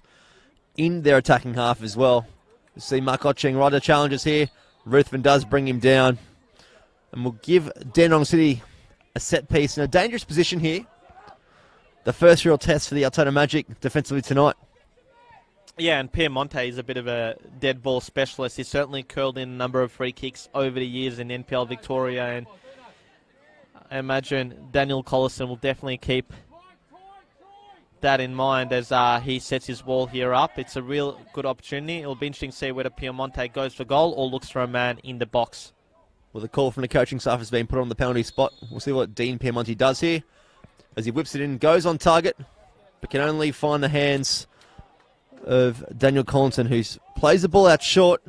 in their attacking half as well. You see Mark Otcheng right to challenges here. Ruthven does bring him down. And we'll give Dandenong City a set piece in a dangerous position here. The first real test for the Altona Magic defensively tonight. Yeah, and Piemonte is a bit of a dead ball specialist. He's certainly curled in a number of free kicks over the years in NPL Victoria, and I imagine Daniel Collison will definitely keep that in mind as he sets his wall here up. It's a real good opportunity. It'll be interesting to see whether Piemonte goes for goal or looks for a man in the box. Well, the call from the coaching staff has been put on the penalty spot. We'll see what Dean Piemonte does here as he whips it in, goes on target, but can only find the hands of Daniel Collison, who plays the ball out short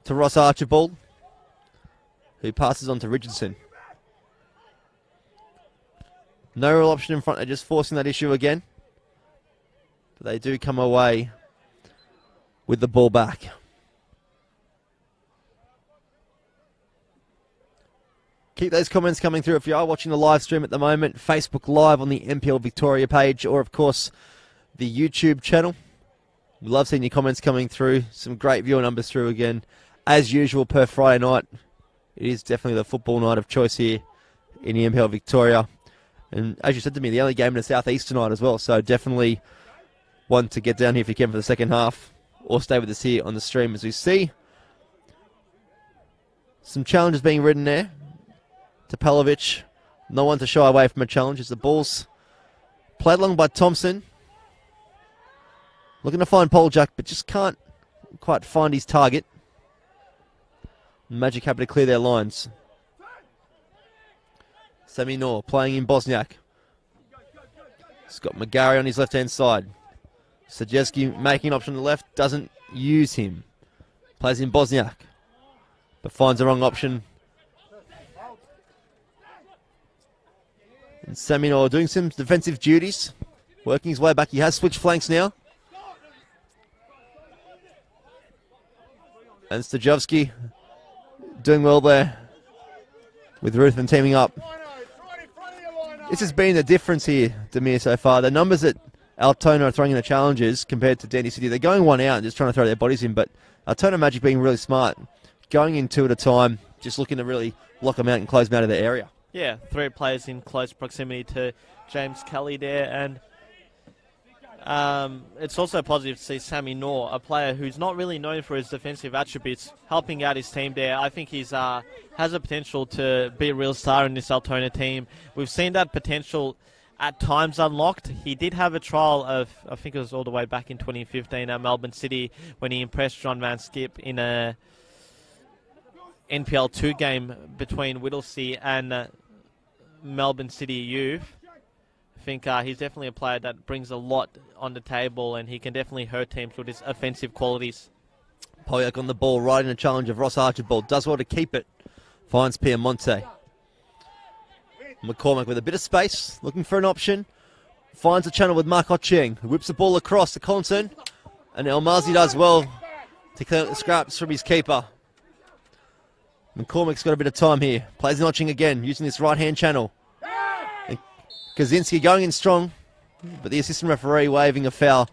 to Ross Archibald, who passes on to Richardson. No real option in front. They're just forcing that issue again. But they do come away with the ball back. Keep those comments coming through if you are watching the live stream at the moment. Facebook Live on the NPL Victoria page, or of course the YouTube channel. We love seeing your comments coming through. Some great viewer numbers through again. As usual per Friday night, it is definitely the football night of choice here in the NPL Victoria. And as you said to me, the only game in the southeast tonight as well. So definitely one to get down here if you can for the second half, or stay with us here on the stream as we see some challenges being ridden there. Topalovic, no one to shy away from a challenge as the ball's played along by Thompson. Looking to find Poljak, but just can't quite find his target. Magic happy to clear their lines. Sammy Noor playing in Bosniak. Scott McGarry on his left-hand side. Sajewski making an option on the left, doesn't use him. Plays in Bosniak, but finds the wrong option. And Sammy Noor doing some defensive duties, working his way back. He has switched flanks now. And Stajovski doing well there with Ruthven teaming up. This has been the difference here, Demir, so far. The numbers that Altona are throwing in the challenges compared to Dandy City, they're going one out and just trying to throw their bodies in, but Altona Magic being really smart, going in two at a time, just looking to really lock them out and close them out of their area. Yeah, 3 players in close proximity to James Kelly there, and it's also positive to see Sammy Noor, a player who's not really known for his defensive attributes, helping out his team there. I think he's has a potential to be a real star in this Altona team. We've seen that potential at times unlocked. He did have a trial of, I think it was all the way back in 2015 at Melbourne City when he impressed John Van Skip in a NPL 2 game between Whittlesea and Melbourne City Youth. I think he's definitely a player that brings a lot on the table, and he can definitely hurt teams with his offensive qualities. Polyak on the ball, right in the challenge of Ross Archibald. Does well to keep it. Finds Piemonte. McCormick with a bit of space, looking for an option. Finds a channel with Mark Otcheng, who whips the ball across to Collison. And Elmazi does well to clear the scraps from his keeper. McCormick's got a bit of time here. Plays in Otcheng again, using this right-hand channel. Kaczynski going in strong, but the assistant referee waving a foul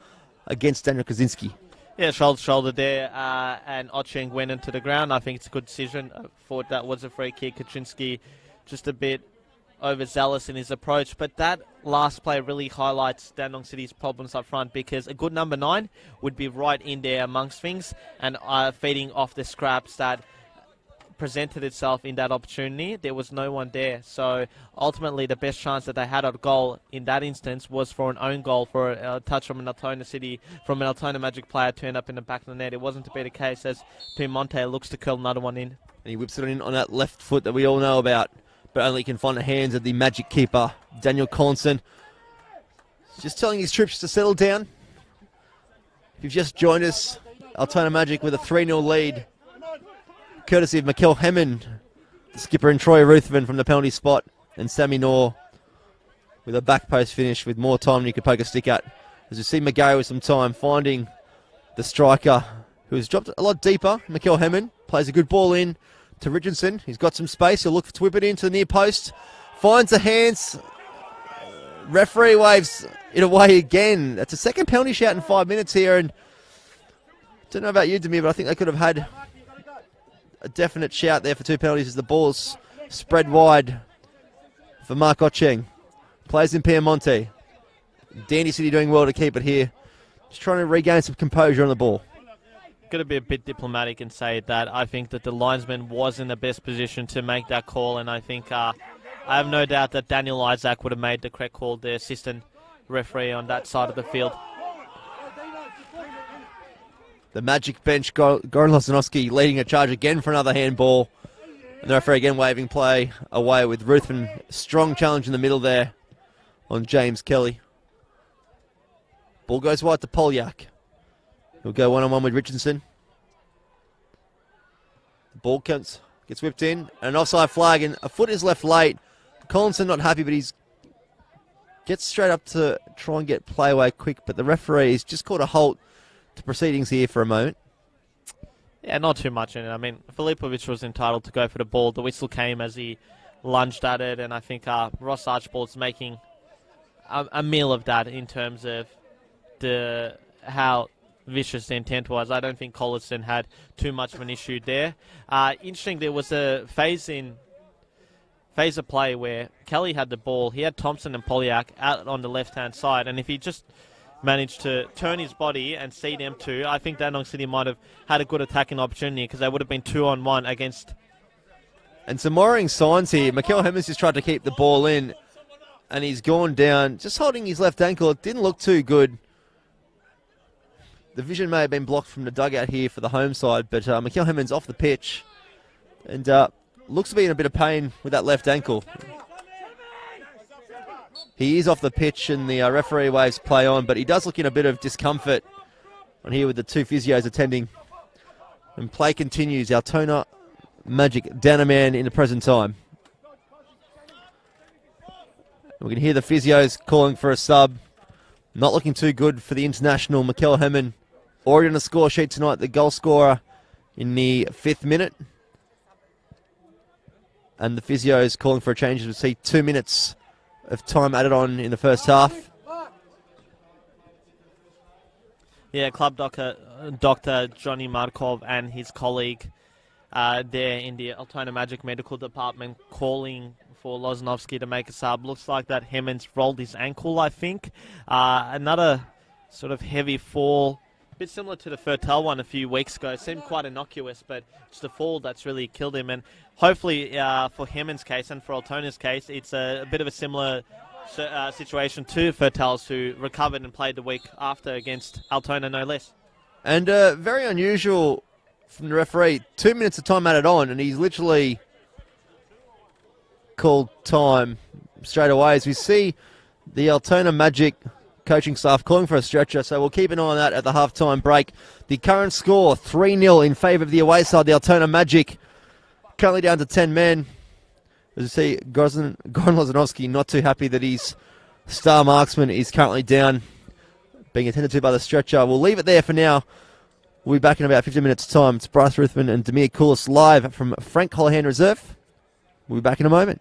against Daniel Kaczynski. Yeah, shoulder to shoulder there, and Otcheng went into the ground. I think it's a good decision. I thought that was a free kick. Kaczynski just a bit overzealous in his approach, but that last play really highlights Dandenong City's problems up front, because a good number 9 would be right in there amongst things and feeding off the scraps that presented itself in that opportunity, there was no one there. So ultimately, the best chance that they had at goal in that instance was for an own goal, for a touch from an Altona Magic player to end up in the back of the net. It wasn't to be the case as Piemonte looks to curl another one in. And he whips it in on that left foot that we all know about, but only can find the hands of the Magic keeper, Daniel Collinson. Just telling his troops to settle down. If you've just joined us, Altona Magic with a 3-0 lead, courtesy of Mikkel Hemmond, the skipper, and Troy Ruthven from the penalty spot, and Sammy Knorr with a back post finish with more time than you could poke a stick at. As you see McGarry with some time finding the striker, who has dropped a lot deeper. Mikkel Hemmond plays a good ball in to Richardson. He's got some space. He'll look to whip it into the near post. Finds the hands. Referee waves it away again. That's a second penalty shout in 5 minutes here, and I don't know about you, Demir, but I think they could have had a definite shout there for 2 penalties as the ball's spread wide for Mark Ocheng. Plays in Piemonte. Dandy City doing well to keep it here. Just trying to regain some composure on the ball. Got to be a bit diplomatic and say that I think that the linesman was in the best position to make that call, and I think I have no doubt that Daniel Isaac would have made the correct call, the assistant referee on that side of the field. The Magic bench, Goran Lozanowski leading a charge again for another handball. And the referee again waving play away with Ruthven. Strong challenge in the middle there on James Kelly. Ball goes wide to Polyak. He'll go one-on-one with Richardson. The ball gets whipped in. An offside flag, and a foot is left late. Collinson not happy, but he's gets straight up to try and get play away quick, but the referee's just called a halt to proceedings here for a moment. Yeah, not too much in it. I mean, Filipovic was entitled to go for the ball. The whistle came as he lunged at it, and I think Ross Archibald's making a meal of that in terms of how vicious the intent was. I don't think Collinson had too much of an issue there. Interesting, there was a phase of play where Kelly had the ball. He had Thompson and Polyak out on the left-hand side, and if he just managed to turn his body and see them two, I think Dandenong City might have had a good attacking opportunity because they would have been 2-on-1 against. And some worrying signs here. Mikkel Hemmons just tried to keep the ball in, and he's gone down, just holding his left ankle. It didn't look too good. The vision may have been blocked from the dugout here for the home side, but Mikkel Hemmons off the pitch and looks to be in a bit of pain with that left ankle. He is off the pitch and the referee waves play on, but he does look in a bit of discomfort on here with the 2 physios attending. And play continues. Altona Magic down a man in the present time. We can hear the physios calling for a sub. Not looking too good for the international Mikkel Hemmond. Already on the score sheet tonight, the goal scorer in the 5th minute. And the physios calling for a change. We'll see 2 minutes of time added on in the first half. Yeah, club Dr. Johnny Markov and his colleague there in the Altona Magic Medical Department calling for Loznovsky to make a sub. Looks like that Hemmons rolled his ankle, I think. Another sort of heavy fall, a bit similar to the Fertel one a few weeks ago. It seemed quite innocuous, but it's the fall that's really killed him. And hopefully for Hemmons' case and for Altona's case, it's a bit of a similar situation to Fertel's, who recovered and played the week after against Altona, no less. And very unusual from the referee. 2 minutes of time added on, and he's literally called time straight away. As we see the Altona Magic coaching staff calling for a stretcher, so we'll keep an eye on that at the halftime break. The current score, 3-0 in favour of the away side, the Altona Magic, currently down to 10 men. As you see, Goran Lozanowski not too happy that his star marksman is currently down, being attended to by the stretcher. We'll leave it there for now. We'll be back in about 15 minutes' time. It's Bryce Ruthven and Demir Koulis live from Frank Holohan Reserve. We'll be back in a moment.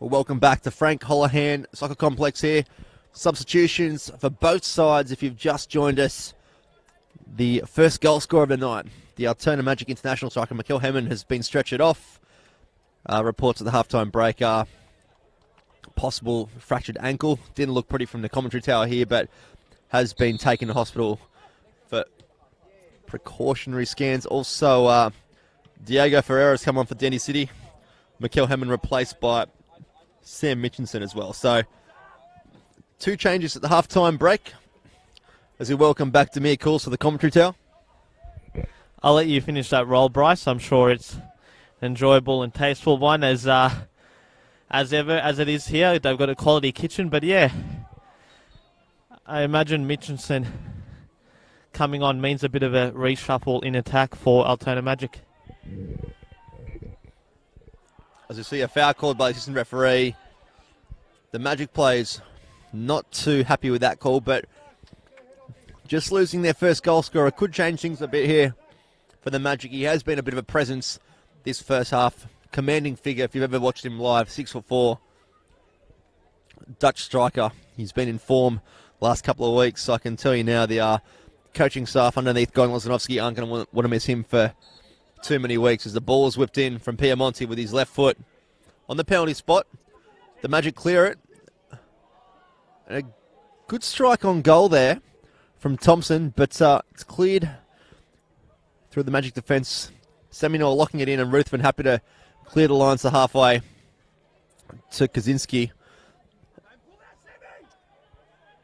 Well, welcome back to Frank Holohan Soccer Complex here. Substitutions for both sides if you've just joined us. The first goal scorer of the night, the Altona Magic international striker, Mikel Hemmon, has been stretchered off. Reports at the halftime break are possible fractured ankle. Didn't look pretty from the commentary tower here, but has been taken to hospital for precautionary scans. Also, Diego Ferreira has come on for Dandy City. Mikel Hemmon replaced by Sam Mitchinson as well. So, two changes at the halftime break. As we welcome back Demir Cools for the commentary tower. I'll let you finish that roll, Bryce. I'm sure it's an enjoyable and tasteful one as ever, as it is here. They've got a quality kitchen, but yeah, I imagine Mitchinson coming on means a bit of a reshuffle in attack for Altona Magic. As we see a foul called by the assistant referee. The Magic players not too happy with that call, but just losing their first goal scorer could change things a bit here for the Magic. He has been a bit of a presence this first half. Commanding figure, if you've ever watched him live, 6'4", Dutch striker. He's been in form last couple of weeks, so I can tell you now the coaching staff underneath Goran Lozanovski aren't going to want to miss him for too many weeks as the ball is whipped in from Piemonte with his left foot on the penalty spot. The Magic clear it. And a good strike on goal there from Thompson, but it's cleared through the Magic defence. Seminole locking it in, and Ruthven happy to clear the lines to halfway to Kaczynski.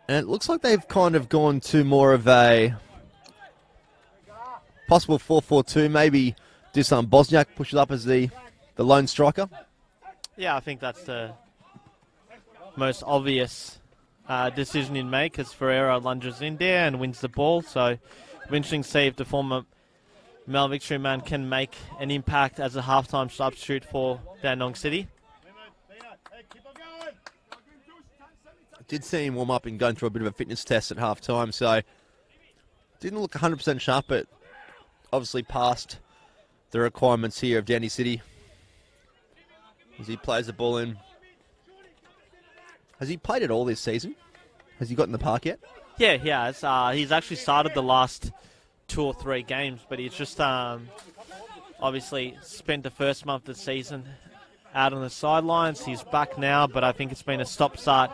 And it looks like they've kind of gone to more of a possible 4-4-2, maybe Dusan Bosniak pushes up as the lone striker. Yeah, I think that's the most obvious decision in make as Ferreira lunges in there and wins the ball. So interesting to see if the former Mel Victory man can make an impact as a halftime substitute for Dandenong City. Did see him warm up and going through a bit of a fitness test at halftime, so didn't look 100% sharp, but obviously passed the requirements here of Dandy City as he plays the ball in. Has he played at all this season? Has he got in the park yet? Yeah, he has. He's actually started the last 2 or 3 games, but he's just obviously spent the first month of the season out on the sidelines. He's back now, but I think it's been a stop-start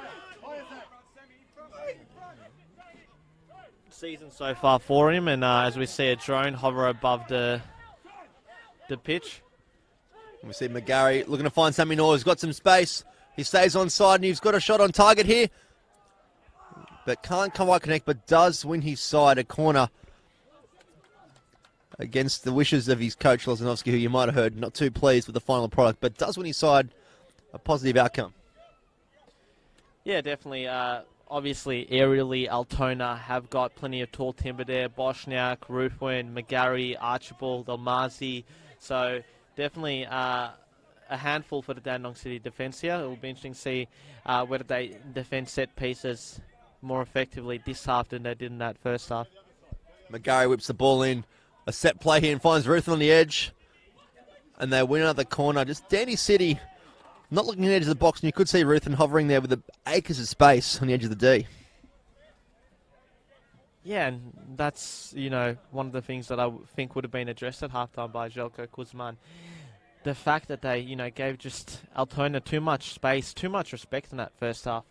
season so far for him. And as we see a drone hover above the pitch. And we see McGarry looking to find Sammy Noor, who's got some space. He stays on side and he's got a shot on target here, but can't quite connect, but does win his side a corner against the wishes of his coach, Lozanovski, who you might have heard not too pleased with the final product, but does win his side a positive outcome. Yeah, definitely. Obviously, aerially, Altona have got plenty of tall timber there. Bosniak, Ruthven, McGarry, Archibald, Almazi. So definitely a handful for the Dandenong City defence here. It will be interesting to see whether they defend set pieces more effectively this half than they did in that first half. McGarry whips the ball in. A set play here and finds Ruthven on the edge. And they win another corner. Just Dandy City not looking at the edge of the box, and you could see Ruthven hovering there with the acres of space on the edge of the D. Yeah, and that's, one of the things that I think would have been addressed at halftime by Željko Kuzman. The fact that they, gave just Altona too much space, too much respect in that first half.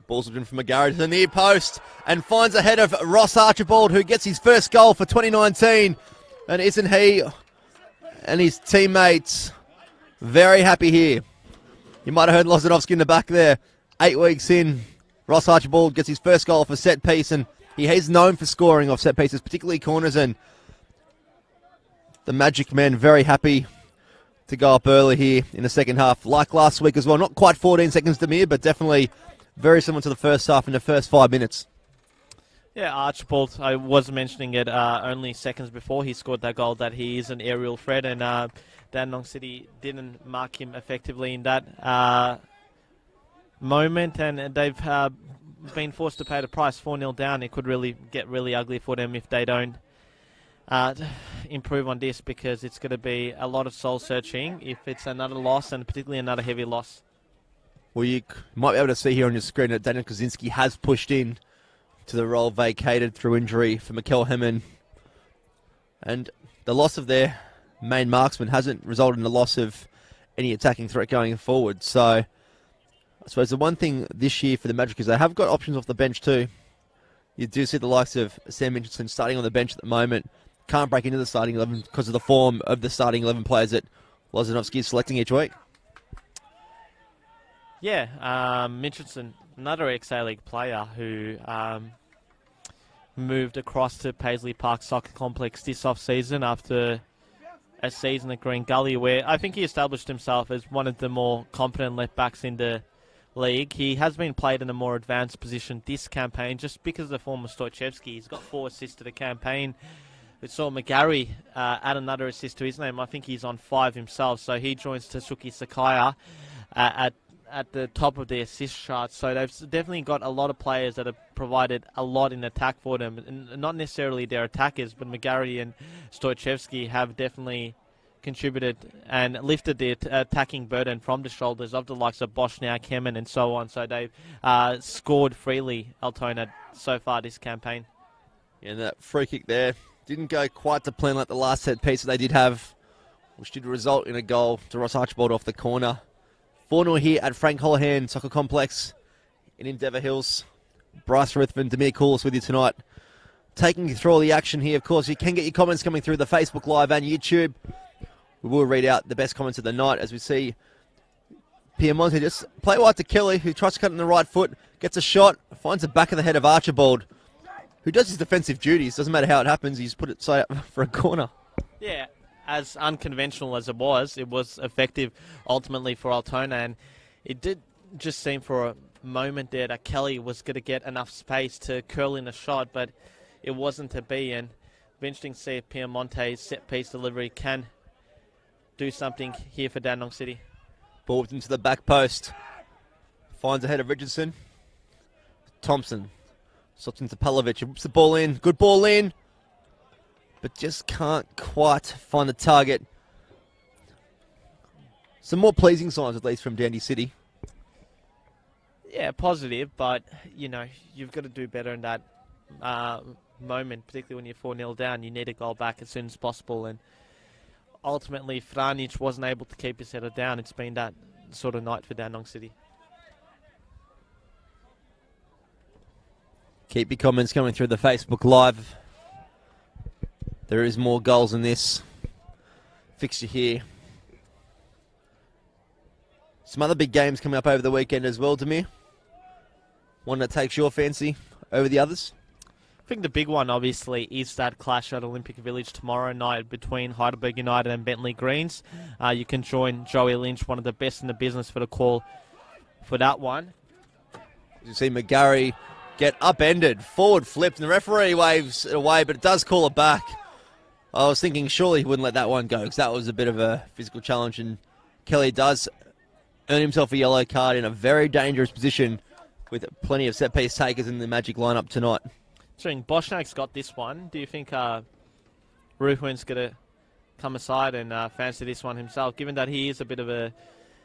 Ball's been from McGarry to the near post and finds ahead of Ross Archibald, who gets his first goal for 2019. And isn't he and his teammates very happy here? You might have heard Lozanovski in the back there. 8 weeks in, Ross Archibald gets his first goal for set piece, and he is known for scoring off set pieces, particularly corners, and the Magic men very happy to go up early here in the second half, like last week as well. Not quite 14 seconds to Demir, but definitely very similar to the first half in the first 5 minutes. Yeah, Archibald, I was mentioning it only seconds before he scored that goal, that he is an aerial threat, and Dandenong City didn't mark him effectively in that moment, and they've been forced to pay the price. 4-0 down. It could really get really ugly for them if they don't improve on this, because it's going to be a lot of soul searching if it's another loss, and particularly another heavy loss. Well, you might be able to see here on your screen that Daniel Kaczynski has pushed in to the role vacated through injury for Mikel Hemmon. And the loss of their main marksman hasn't resulted in the loss of any attacking threat going forward. So I suppose the one thing this year for the Magic is they have got options off the bench too. You do see the likes of Sam Mitchelson starting on the bench at the moment. Can't break into the starting 11 because of the form of the starting 11 players that Lozanovsky is selecting each week. Yeah, Mitchelson, another ex-A-League player who moved across to Paisley Park Soccer Complex this off-season after a season at Green Gully, where I think he established himself as one of the more competent left-backs in the league. He has been played in a more advanced position this campaign just because of the form of Stoichevsky. He's got 4 assists to the campaign. We saw McGarry add another assist to his name. I think he's on 5 himself, so he joins Tatsuki Sakaya at the top of the assist chart. So they've definitely got a lot of players that have provided a lot in attack for them. And not necessarily their attackers, but McGarry and Stoichevsky have definitely contributed and lifted the attacking burden from the shoulders of the likes of Boschniak, Hemmon and so on. So they've scored freely, Altona, so far this campaign. Yeah, and that free kick there didn't go quite to plan like the last set piece that they did have, which did result in a goal to Ross Archibald off the corner. 4-0 here at Frank Holohan Soccer Complex in Endeavour Hills. Bryce Ruthven, Demir Coolis with you tonight. Taking you through all the action here, of course. You can get your comments coming through the Facebook Live and YouTube. We will read out the best comments of the night as we see Piemonte just play wide to Kelly, who tries to cut in the right foot, gets a shot, finds the back of the head of Archibald, who does his defensive duties. Doesn't matter how it happens, he's put it straight up for a corner. Yeah, as unconventional as it was effective ultimately for Altona, and it did just seem for a moment there that Kelly was going to get enough space to curl in a shot, but it wasn't to be, and it'll be interesting to see if Piemonte's set-piece delivery can do something here for Dandenong City. Ball whipped into the back post. Finds ahead of Richardson. Thompson slots into Palovic. Whips the ball in. Good ball in. But just can't quite find the target. Some more pleasing signs, at least, from Dandy City. Yeah, positive, but, you know, you've got to do better in that moment, particularly when you're 4-0 down. You need a goal back as soon as possible, and ultimately, Franic wasn't able to keep his header down. It's been that sort of night for Dandenong City. Keep your comments coming through the Facebook Live. There is more goals in this fixture here. Some other big games coming up over the weekend as well, Demir. One that takes your fancy over the others? I think the big one, obviously, is that clash at Olympic Village tomorrow night between Heidelberg United and Bentley Greens. You can join Joey Lynch, one of the best in the business, for the call for that one. You see McGarry get upended, forward flipped, and the referee waves it away, but it does call it back. I was thinking surely he wouldn't let that one go because that was a bit of a physical challenge, and Kelly does earn himself a yellow card in a very dangerous position with plenty of set-piece takers in the Magic lineup tonight. Boschniak's got this one. Do you think Ruthwen's going to come aside and fancy this one himself, given that he is a bit of a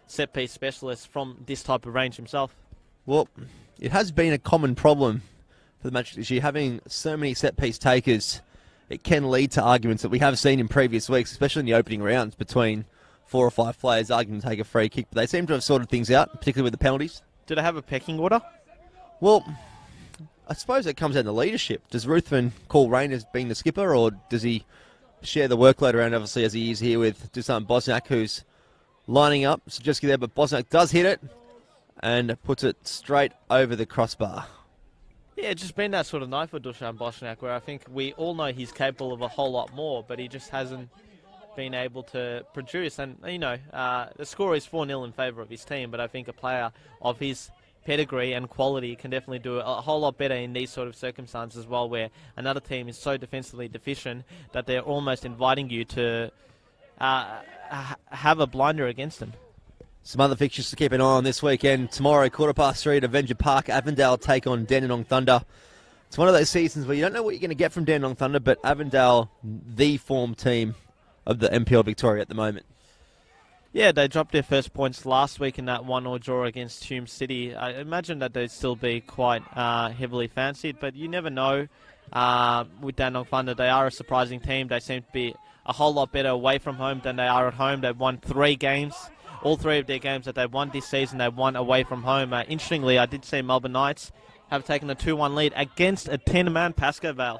set-piece specialist from this type of range himself? Well, it has been a common problem for the Magic this year. Having so many set-piece takers, it can lead to arguments that we have seen in previous weeks, especially in the opening rounds, between 4 or 5 players arguing to take a free kick. But they seem to have sorted things out, particularly with the penalties. Do they have a pecking order? Well, I suppose it comes down to leadership. Does Ruthven call Rain as being the skipper, or does he share the workload around, obviously, as he is here with Dusan Bosniak, who's lining up? Sujeski there, but Bosniak does hit it and puts it straight over the crossbar. Yeah, it's just been that sort of night for Dusan Bosniak, where I think we all know he's capable of a whole lot more, but he just hasn't been able to produce. And, you know, the score is 4-0 in favour of his team, but I think a player of his pedigree and quality can definitely do a whole lot better in these sort of circumstances as well, where another team is so defensively deficient that they're almost inviting you to have a blinder against them. Some other fixtures to keep an eye on this weekend. Tomorrow, 3:15 at Avenger Park, Avondale take on Dandenong Thunder. It's one of those seasons where you don't know what you're going to get from Dandenong Thunder, but Avondale, the form team of the NPL Victoria at the moment. Yeah, they dropped their first points last week in that 1-1 draw against Hume City. I imagine that they'd still be quite heavily fancied, but you never know. With Dandenong Thunder, they are a surprising team. They seem to be a whole lot better away from home than they are at home. They've won 3 games. All 3 of their games that they've won this season, they've won away from home. Interestingly, I did see Melbourne Knights have taken a 2-1 lead against a 10-man Pascoe Vale.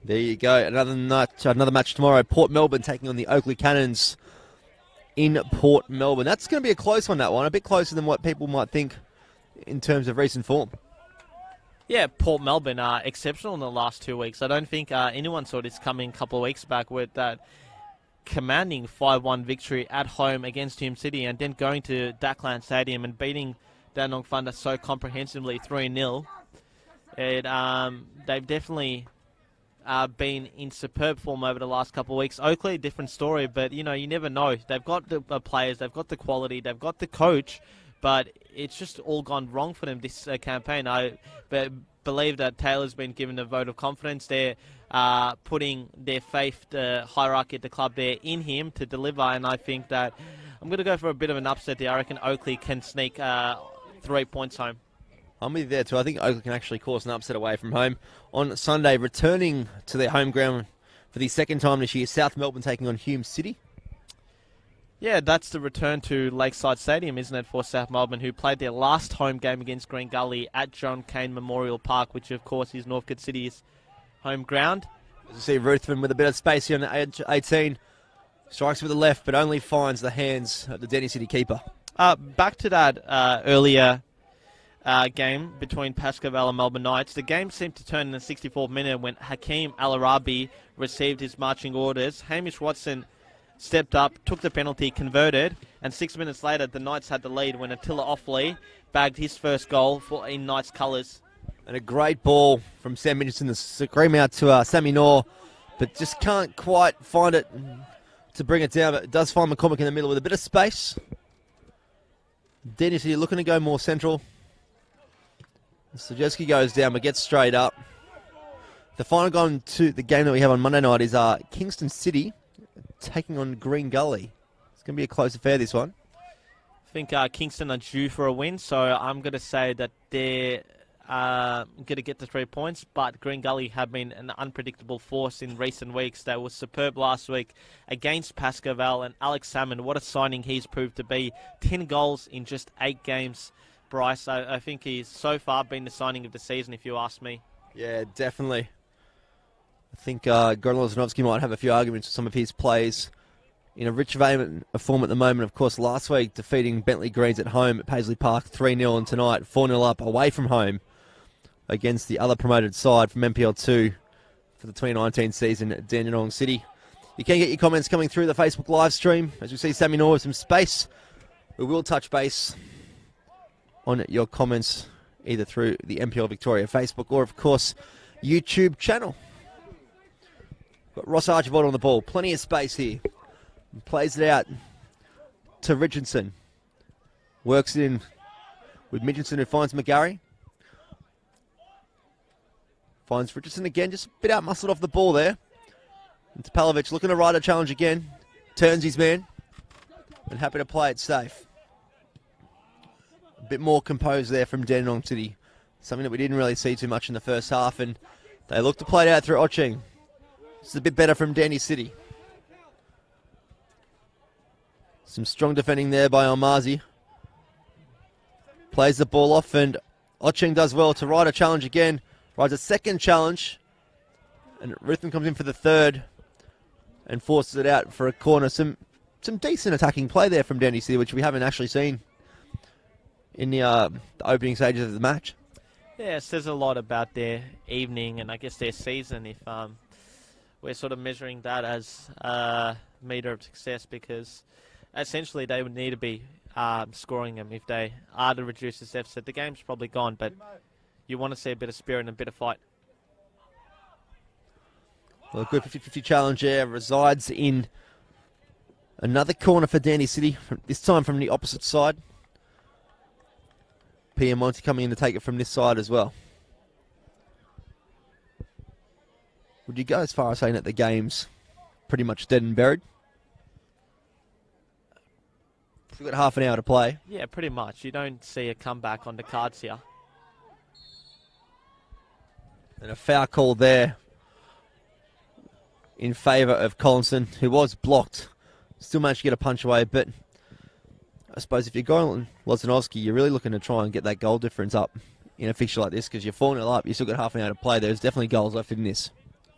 There you go. Another match tomorrow. Port Melbourne taking on the Oakley Cannons in Port Melbourne. That's going to be a close one, that one. A bit closer than what people might think in terms of recent form. Yeah, Port Melbourne are exceptional in the last 2 weeks. I don't think anyone saw this coming a couple of weeks back with that commanding 5-1 victory at home against Hume City and then going to Dockland Stadium and beating Dandenong Thunder so comprehensively 3-0. They've definitely been in superb form over the last couple of weeks. Oakley, different story, but you never know. They've got the players, they've got the quality, they've got the coach, but it's just all gone wrong for them this campaign. I believe that Taylor's been given a vote of confidence. They're putting their faith, the hierarchy at the club there, in him to deliver, and I think that I'm going to go for a bit of an upset there. I reckon Oakley can sneak 3 points home. I'm with you there too. I think Oakley can actually cause an upset away from home. On Sunday, returning to their home ground for the second time this year, South Melbourne taking on Hume City. Yeah, that's the return to Lakeside Stadium, isn't it, for South Melbourne, who played their last home game against Green Gully at John Cain Memorial Park, which of course is Northcote City's home ground. As you see, Ruthven with a bit of space here on the age 18. Strikes with the left, but only finds the hands of the Denny City keeper. Back to that earlier game between Pascoe Vale and Melbourne Knights. The game seemed to turn in the 64th minute when Hakeem Al-Arabi received his marching orders. Hamish Watson stepped up, took the penalty, converted, and 6 minutes later the Knights had the lead when Attila Offley bagged his first goal in Knights colours. And a great ball from Sam Mitchelson to scream out to Sammy Knorr, but just can't quite find it to bring it down. But it does find McCormick in the middle with a bit of space. Denny City looking to go more central. Sojeski goes down but gets straight up. The final game to the game that we have on Monday night is Kingston City taking on Green Gully. It's going to be a close affair, this one. I think Kingston are due for a win, so I'm going to say that they're going to get the 3 points, but Green Gully have been an unpredictable force in recent weeks. They were superb last week against Pascoe Vale, and Alex Salmon, what a signing he's proved to be. 10 goals in just 8 games. Bryce, I think he's so far been the signing of the season, if you ask me. Yeah, definitely. I think Gordon Lozanowski might have a few arguments with some of his plays. In a rich vein of form at the moment, of course, last week defeating Bentley Greens at home at Paisley Park 3-0, and tonight 4-0 up away from home against the other promoted side from NPL 2 for the 2019 season at Dandenong City. You can get your comments coming through the Facebook live stream. As you see Sammy Knorr with some space, we will touch base on your comments either through the NPL Victoria Facebook or, of course, YouTube channel. Got Ross Archibald on the ball. Plenty of space here. Plays it out to Richardson. Works it in with Mitchelson, who finds McGarry. Finds Richardson again. Just a bit out-muscled off the ball there. And Topalovic looking to ride a challenge again. Turns his man. And happy to play it safe. A bit more composed there from Dandenong City. Something that we didn't really see too much in the first half. And they look to play it out through Ocheng. It's a bit better from Danny City. Some strong defending there by Almazi. Plays the ball off, and Ocheng does well to ride a challenge again. Rides a second challenge. And Ruthven comes in for the third and forces it out for a corner. Some decent attacking play there from Danny City, which we haven't actually seen in the opening stages of the match. Yeah, it says a lot about their evening and I guess their season if we're sort of measuring that as a metre of success, because essentially they would need to be scoring them if they are to reduce this deficit. The game's probably gone, but you want to see a bit of spirit and a bit of fight. Well, a good 50-50 challenge there resides in another corner for Danny City, this time from the opposite side. Monty coming in to take it from this side as well. Would you go as far as saying that the game's pretty much dead and buried? We've got half an hour to play. Yeah, pretty much. You don't see a comeback on the cards here. And a foul call there in favour of Collinson, who was blocked. Still managed to get a punch away, but I suppose if you're going Lozanovsky, you're really looking to try and get that goal difference up in a fixture like this because you're 4-0 up. You've still got half an hour to play. There's definitely goals left in this.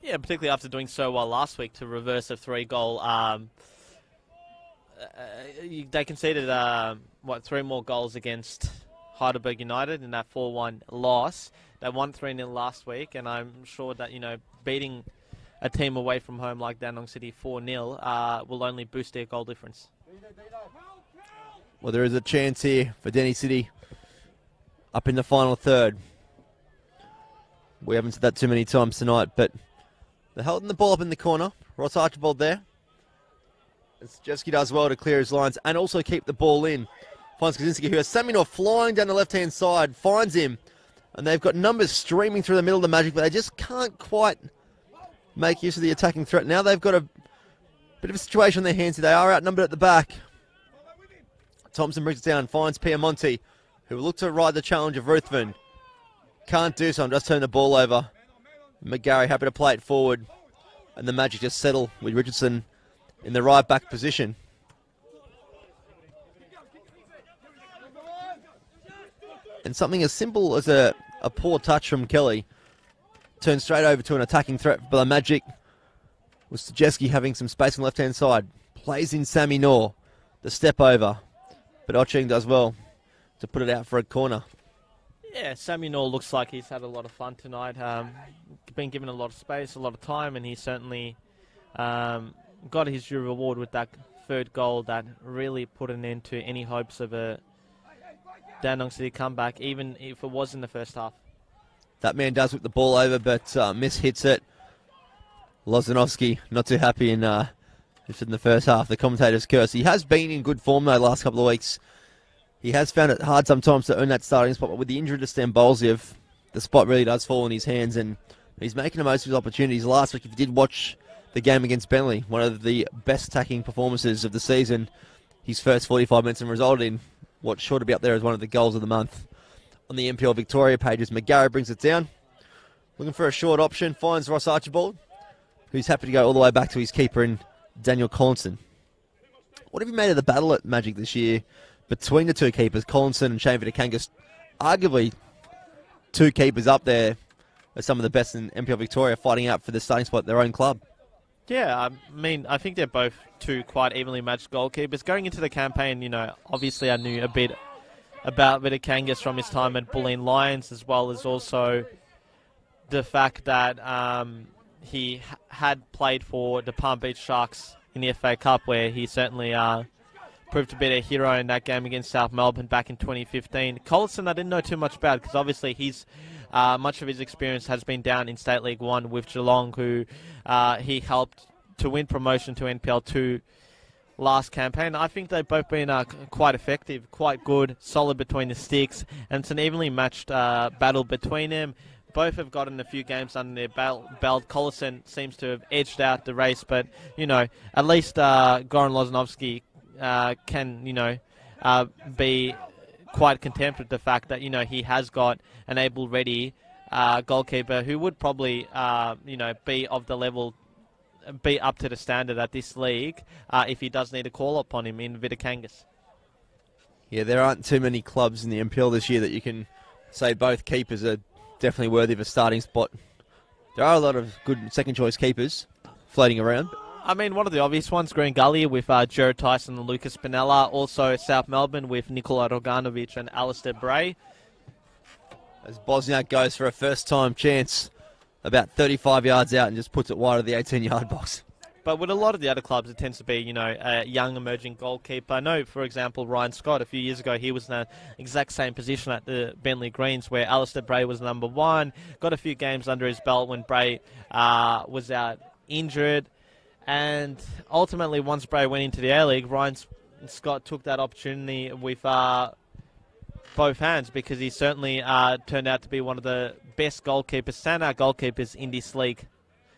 Yeah, particularly after doing so well last week to reverse a 3-goal. They conceded, 3 more goals against Heidelberg United in that 4-1 loss. They won 3-0 last week, and I'm sure that, beating a team away from home like Dandenong City 4-0 will only boost their goal difference. Well, there is a chance here for Denny City up in the final third. We haven't said that too many times tonight, but they're holding the ball up in the corner. Ross Archibald there. Jeski does well to clear his lines and also keep the ball in. Finds Kaczynski, who has Saminor flying down the left-hand side, finds him. And they've got numbers streaming through the middle of the Magic, but they just can't quite make use of the attacking threat. Now they've got a bit of a situation on their hands here. They are outnumbered at the back. Thompson brings it down, finds Piemonte, who will look to ride the challenge of Ruthven. Can't do so, just turn the ball over. McGarry happy to play it forward. And the Magic just settle with Richardson in the right back position. And something as simple as a poor touch from Kelly turns straight over to an attacking threat for the Magic. With Stajeski having some space on the left-hand side. Plays in Sammy Knorr. The step over. But Ocheng does well to put it out for a corner. Yeah, Sammy Knorr looks like he's had a lot of fun tonight. Been given a lot of space, a lot of time, and he certainly got his due reward with that third goal that really put an end to any hopes of a Dandenong City comeback, even if it was in the first half. That man does whip the ball over, but miss hits it. Lozanovsky not too happy in the first half. The commentator's curse. He has been in good form though the last couple of weeks. He has found it hard sometimes to earn that starting spot, but with the injury to Stambolziev, the spot really does fall in his hands, and he's making the most of his opportunities. Last week, if you did watch the game against Bentley, one of the best attacking performances of the season, his first 45 minutes, and resulted in what's sure to be up there as one of the goals of the month. On the NPL Victoria pages, McGarry brings it down. Looking for a short option, finds Ross Archibald, who's happy to go all the way back to his keeper in Daniel Collinson. What have you made of the battle at Magic this year between the two keepers, Collinson and Shane Vitakangas? Arguably two keepers up there as some of the best in NPL Victoria, fighting out for the starting spot at their own club. Yeah, I think they're both two quite evenly matched goalkeepers. Going into the campaign, obviously I knew a bit about Vitakangas from his time at Bulleen Lions, as well as also the fact that he had played for the Palm Beach Sharks in the FA Cup, where he certainly proved to be a hero in that game against South Melbourne back in 2015. Collinson, I didn't know too much about because obviously he's much of his experience has been down in State League 1 with Geelong, who he helped to win promotion to NPL 2 last campaign. I think they've both been quite effective, quite good, solid between the sticks, and it's an evenly matched battle between them. Both have gotten a few games under their belt. Collison seems to have edged out the race, but, at least Goran Lozanovsky can, be quite content with the fact that, he has got an able, ready goalkeeper who would probably, be of the level, be up to the standard at this league if he does need a call upon him in Vitakangas. Yeah, there aren't too many clubs in the NPL this year that you can say both keepers are definitely worthy of a starting spot. There are a lot of good second-choice keepers floating around. I mean, one of the obvious ones, Green Gully with Jared Tyson and Lucas Spinella. Also South Melbourne with Nikola Roganovic and Alistair Bray. As Bosniak goes for a first-time chance, about 35 yards out and just puts it wide of the 18-yard box. But with a lot of the other clubs, it tends to be, a young emerging goalkeeper. I know, for example, Ryan Scott, a few years ago, he was in the exact same position at the Bentley Greens where Alistair Bray was number one. Got a few games under his belt when Bray was out injured. And ultimately, once Bray went into the A-League, Ryan Scott took that opportunity with both hands because he certainly turned out to be one of the best goalkeepers, standout goalkeepers in this league.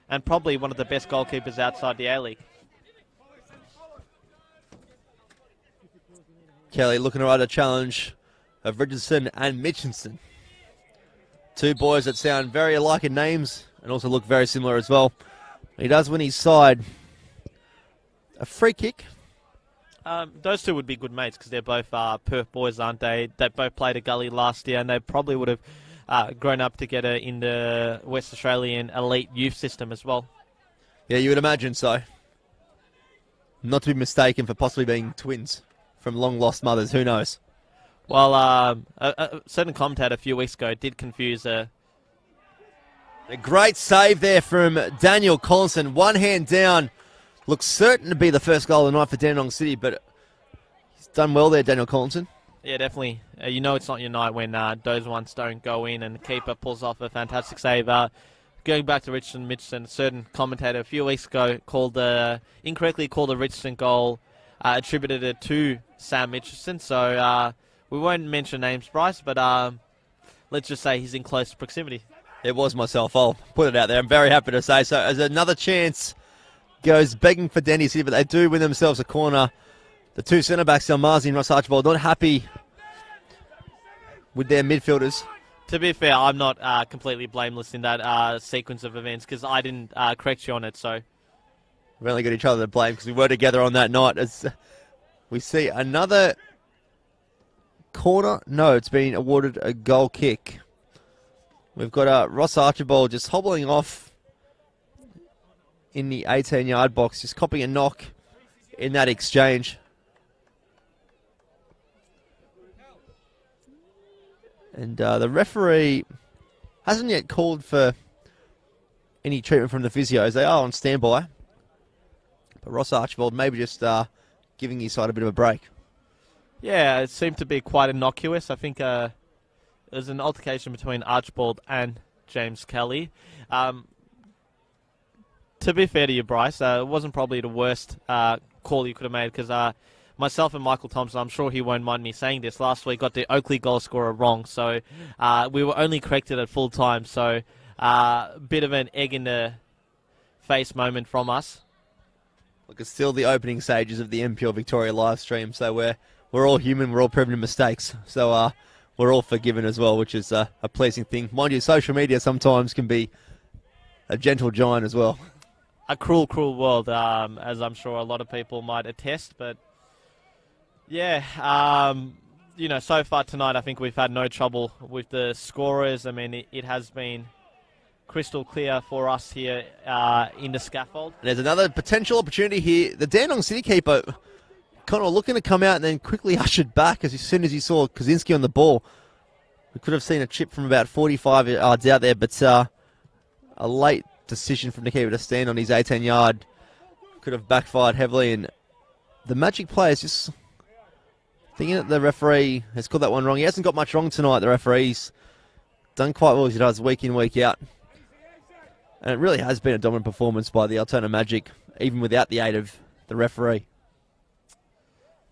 And probably one of the best goalkeepers outside the A-League. Kelly looking to ride a challenge of Richardson and Mitchinson. Two boys that sound very alike in names and also look very similar as well. He does win his side. A free kick. Those two would be good mates because they're both Perth boys, aren't they? They both played a gully last year, and they probably would have grown up together in the West Australian elite youth system as well. Yeah, you would imagine so. Not to be mistaken for possibly being twins from long-lost mothers. Who knows? Well, a certain commentator a few weeks ago did confuse a great save there from Daniel Collinson. One hand down. Looks certain to be the first goal of the night for Dandenong City, but he's done well there, Daniel Collinson. Yeah, definitely. You know it's not your night when those ones don't go in and the keeper pulls off a fantastic save. Going back to Richardson Mitchinson, a certain commentator a few weeks ago incorrectly called the Richardson goal, attributed it to Sam Mitchinson. So we won't mention names, Bryce, but let's just say he's in close proximity. It was myself. I'll put it out there. I'm very happy to say so. As another chance goes begging for Dandenong City, but they do win themselves a corner. The two centre-backs, Delmazi and Ross Archibald, not happy with their midfielders. To be fair, I'm not completely blameless in that sequence of events because I didn't correct you on it. So we've only got each other to blame because we were together on that night. As we see another corner. No, it's been awarded a goal kick. We've got Ross Archibald just hobbling off in the 18-yard box, just copying a knock in that exchange. And the referee hasn't yet called for any treatment from the physios. They are on standby. But Ross Archibald maybe just giving his side a bit of a break. Yeah, it seemed to be quite innocuous. I think there was an altercation between Archibald and James Kelly. To be fair to you, Bryce, it wasn't probably the worst call you could have made because myself and Michael Thompson, I'm sure he won't mind me saying this, last week got the Oakley goal scorer wrong. So we were only corrected at full time. So bit of an egg in the face moment from us. Look, it's still the opening stages of the NPL Victoria live stream. So we're all human. We're all prone to mistakes. So we're all forgiven as well, which is a pleasing thing. Mind you, social media sometimes can be a gentle giant as well. A cruel, cruel world, as I'm sure a lot of people might attest. But, yeah, so far tonight I think we've had no trouble with the scorers. I mean, it has been crystal clear for us here in the scaffold. And there's another potential opportunity here. The Dandenong City keeper kind of looking to come out and then quickly ushered back as soon as he saw Kaczynski on the ball. We could have seen a chip from about 45 yards out there, but a late decision from the keeper to stand on his 18-yard could have backfired heavily, and the Magic players just thinking that the referee has called that one wrong. He hasn't got much wrong tonight. The referee's done quite well as he does week in, week out, and it really has been a dominant performance by the Altona Magic, even without the aid of the referee.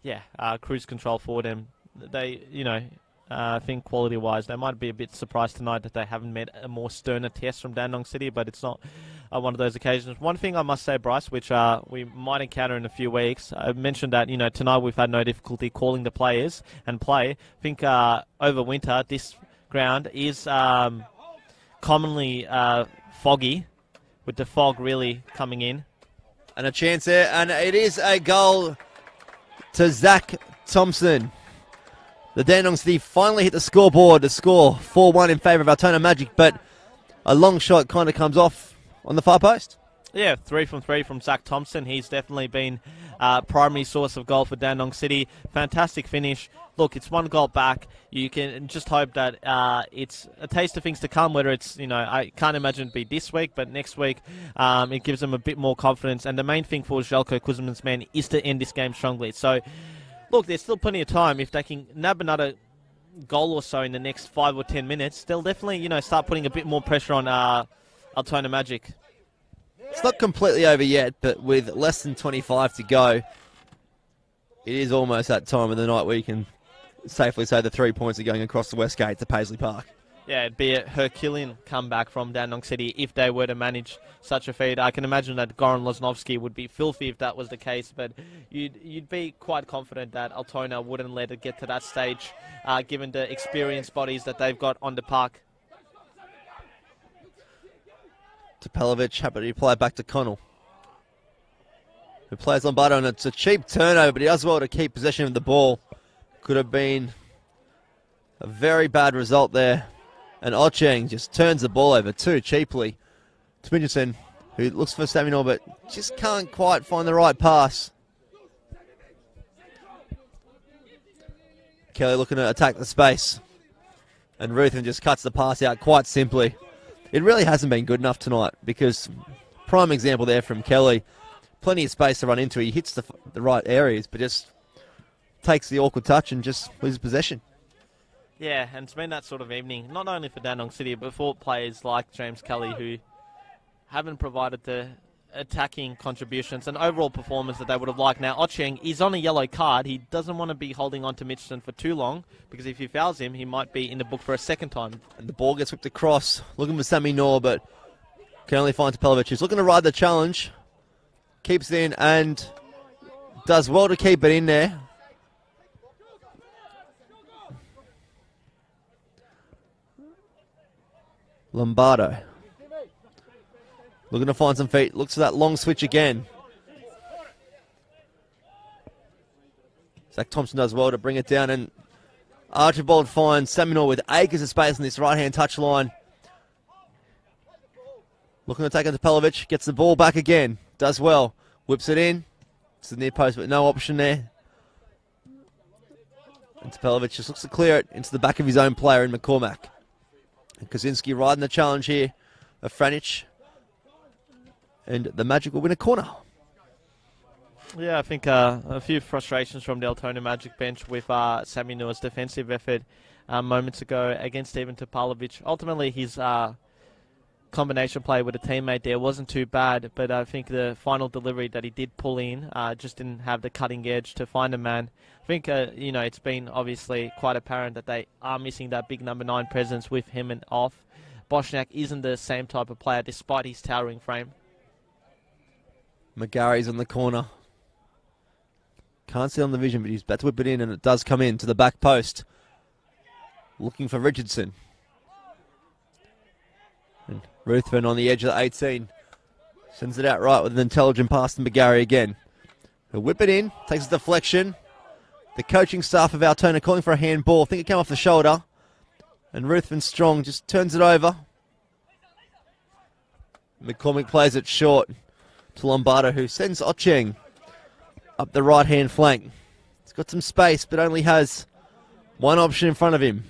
Yeah, cruise control for them. They, I think quality-wise, they might be a bit surprised tonight that they haven't met a more sterner test from Dandenong City, but it's not one of those occasions. One thing I must say, Bryce, which we might encounter in a few weeks, I mentioned that, tonight we've had no difficulty calling the players and play. I think over winter, this ground is commonly foggy, with the fog really coming in. And a chance there, and it is a goal to Zach Thompson. The Dandenong City finally hit the scoreboard to score 4-1 in favour of Altona Magic, but a long shot kind of comes off on the far post. Yeah, 3 from 3 from Zach Thompson. He's definitely been primary source of goal for Dandenong City. Fantastic finish. Look, it's one goal back. You can just hope that it's a taste of things to come, whether it's, I can't imagine it'd be this week, but next week it gives them a bit more confidence. And the main thing for Željko Kuzman's men is to end this game strongly. So, look, there's still plenty of time. If they can nab another goal or so in the next 5 or 10 minutes, they'll definitely, start putting a bit more pressure on Altona Magic. It's not completely over yet, but with less than 25 to go, it is almost that time of the night where you can safely say the 3 points are going across the West Gate to Paisley Park. Yeah, it'd be a Herculean comeback from Dandenong City if they were to manage such a feat. I can imagine that Goran Loznovsky would be filthy if that was the case, but you'd be quite confident that Altona wouldn't let it get to that stage, given the experienced bodies that they've got on the park. Topalovic happy to play back to Connell, who plays Lombardo, and it's a cheap turnover, but he does well to keep possession of the ball. Could have been a very bad result there. And Ocheng just turns the ball over too cheaply to Mitchelson, who looks for Samuel, but just can't quite find the right pass. Kelly looking to attack the space, and Ruthven just cuts the pass out quite simply. It really hasn't been good enough tonight, because prime example there from Kelly. Plenty of space to run into. He hits the right areas, but just takes the awkward touch and just loses possession. Yeah, and it's been that sort of evening, not only for Dandenong City, but for players like James Kelly, who haven't provided the attacking contributions and overall performance that they would have liked. Now, Ocheng is on a yellow card. He doesn't want to be holding on to Mitchelson for too long, because if he fouls him, he might be in the book for a second time. And the ball gets whipped across, looking for Sammy Nor, but can only find Topalovic, who's looking to ride the challenge. Keeps it in and does well to keep it in there. Lombardo looking to find some feet. Looks for that long switch again. Zach Thompson does well to bring it down, and Archibald finds Samuel with acres of space on this right-hand touchline. Looking to take it to Pelovic. Gets the ball back again. Does well. Whips it in. It's the near post, but no option there. And Pelovic just looks to clear it into the back of his own player in McCormack. And Kaczynski riding the challenge here of Franic. And the Magic will win a corner. Yeah, I think a few frustrations from the Altona Magic bench with Sammy Nua's defensive effort moments ago against Steven Topalovic. Ultimately, his combination play with a teammate there wasn't too bad, but I think the final delivery that he did pull in just didn't have the cutting edge to find a man. I think, it's been obviously quite apparent that they are missing that big number 9 presence with him and off. Boschniak isn't the same type of player despite his towering frame. McGarry's on the corner. Can't see on the vision, but he's about to whip it in, and it does come in to the back post. Looking for Richardson. And Ruthven on the edge of the 18. Sends it out right with an intelligent pass to McGarry again. He'll whip it in, takes a deflection. The coaching staff of Altona calling for a handball. I think it came off the shoulder. And Ruthven Strong just turns it over. McCormick plays it short to Lombardo, who sends Ocheng up the right-hand flank. He's got some space, but only has one option in front of him.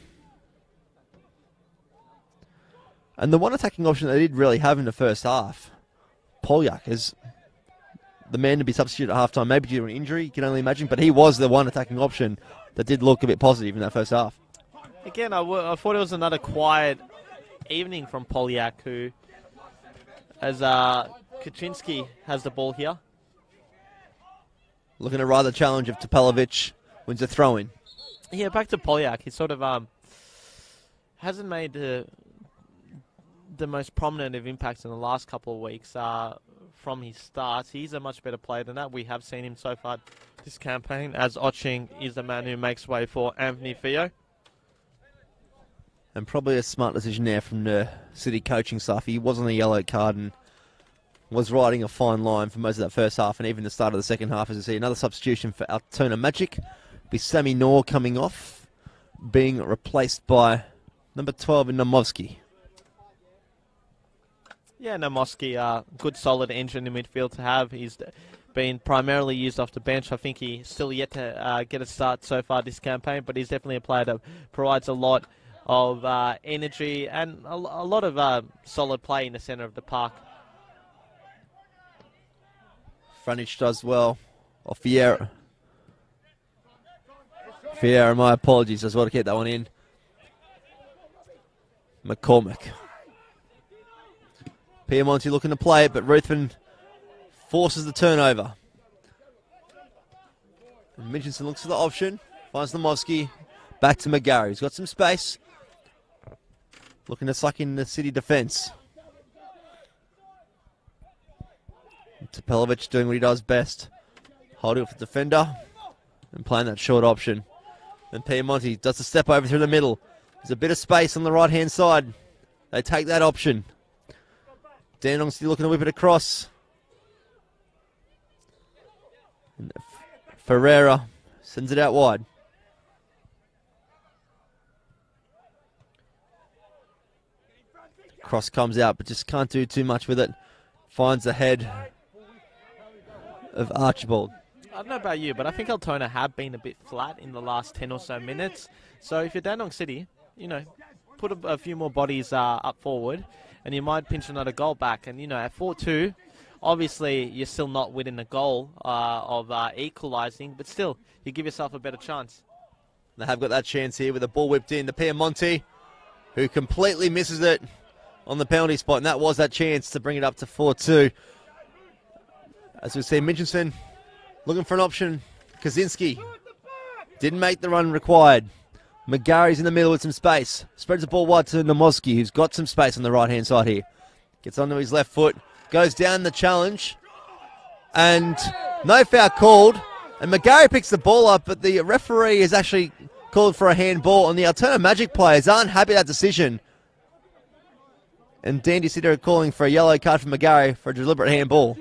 And the one attacking option they did really have in the first half, Polyak, is the man to be substituted at halftime, maybe due to an injury, you can only imagine, but he was the one attacking option that did look a bit positive in that first half. Again, I thought it was another quiet evening from Polyak, who, as Kaczynski has the ball here. Looking to ride the challenge of Topalovic, wins a throw-in. Yeah, back to Polyak. He sort of hasn't made the most prominent of impacts in the last couple of weeks from his start. He's a much better player than that. We have seen him so far this campaign, as Ocheng is the man who makes way for Anthony Fio. And probably a smart decision there from the City coaching staff. He was on a yellow card and was riding a fine line for most of that first half and even the start of the second half. As you see, another substitution for Altona Magic. Be Sammy Nor coming off, being replaced by number 12 in Nomovsky. Yeah, Nomovsky, good solid engine in midfield to have. He's been primarily used off the bench. I think he's still yet to get a start so far this campaign, but he's definitely a player that provides a lot of energy and a lot of solid play in the centre of the park. Franic does well. Or Fiera, my apologies, as well to keep that one in. McCormick. Piemonte looking to play it, but Ruthven forces the turnover. And Mitchelson looks for the option, finds Nomovsky, back to McGarry. He's got some space. looking to suck in the City defence. Topalovic doing what he does best, holding up the defender and playing that short option. Then Piemonte does the step over through the middle. There's a bit of space on the right-hand side. They take that option. Dandenong still looking to whip it across. And Ferreira sends it out wide. Cross comes out, but just can't do too much with it. Finds the head of Archibald. I don't know about you, but I think Altona have been a bit flat in the last 10 or so minutes. So if you're Dandenong City, you know, put a few more bodies up forward, and you might pinch another goal back. And, you know, at 4-2, obviously you're still not within the goal of equalising, but still, you give yourself a better chance. They have got that chance here with the ball whipped in to Piemonte, who completely misses it on the penalty spot, and that was that chance to bring it up to 4-2. As we see, Mitchinson looking for an option. Kaczynski didn't make the run required. McGarry's in the middle with some space. Spreads the ball wide to Nomowski, who's got some space on the right-hand side here. Gets onto his left foot, goes down the challenge, and no foul called. And McGarry picks the ball up, but the referee has actually called for a handball, and the Altona Magic players aren't happy with that decision. And Dandy City are calling for a yellow card for McGarry for a deliberate handball.